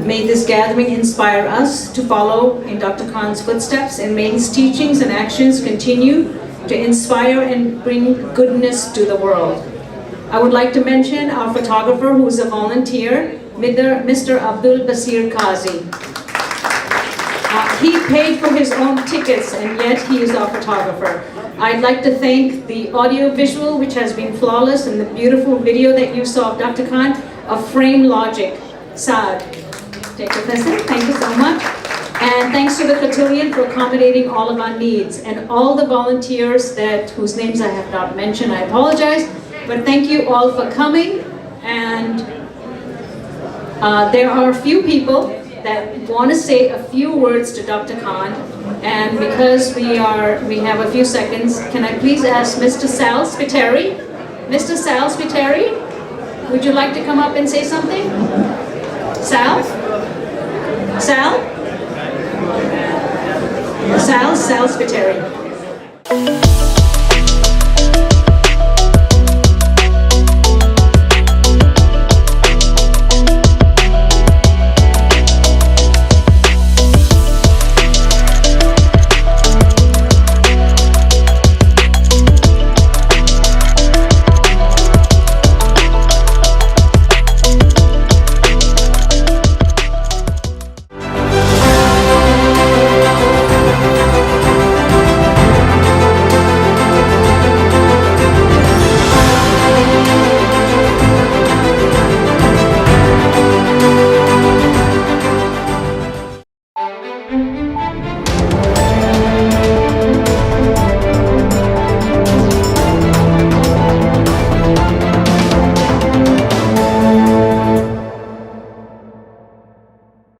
May this gathering inspire us to follow in Dr. Khan's footsteps, and may his teachings and actions continue to inspire and bring goodness to the world. I would like to mention our photographer, who is a volunteer, Mr. Abdul Basir Qazi. He paid for his own tickets, and yet he is our photographer. I'd like to thank the audio visual, which has been flawless, and the beautiful video that you saw of Dr. Khan, of Frame Logic, Saad. Take a listen. Thank you so much. And thanks to the cotillion for accommodating all of our needs and all the volunteers whose names I have not mentioned. I apologize, but thank you all for coming. And there are a few people that want to say a few words to Dr. Khan. And because we have a few seconds, can I please ask Mr. Sal Spiteri? Mr. Sal Spiteri, would you like to come up and say something? Sal? Sal? Sal Spiteri.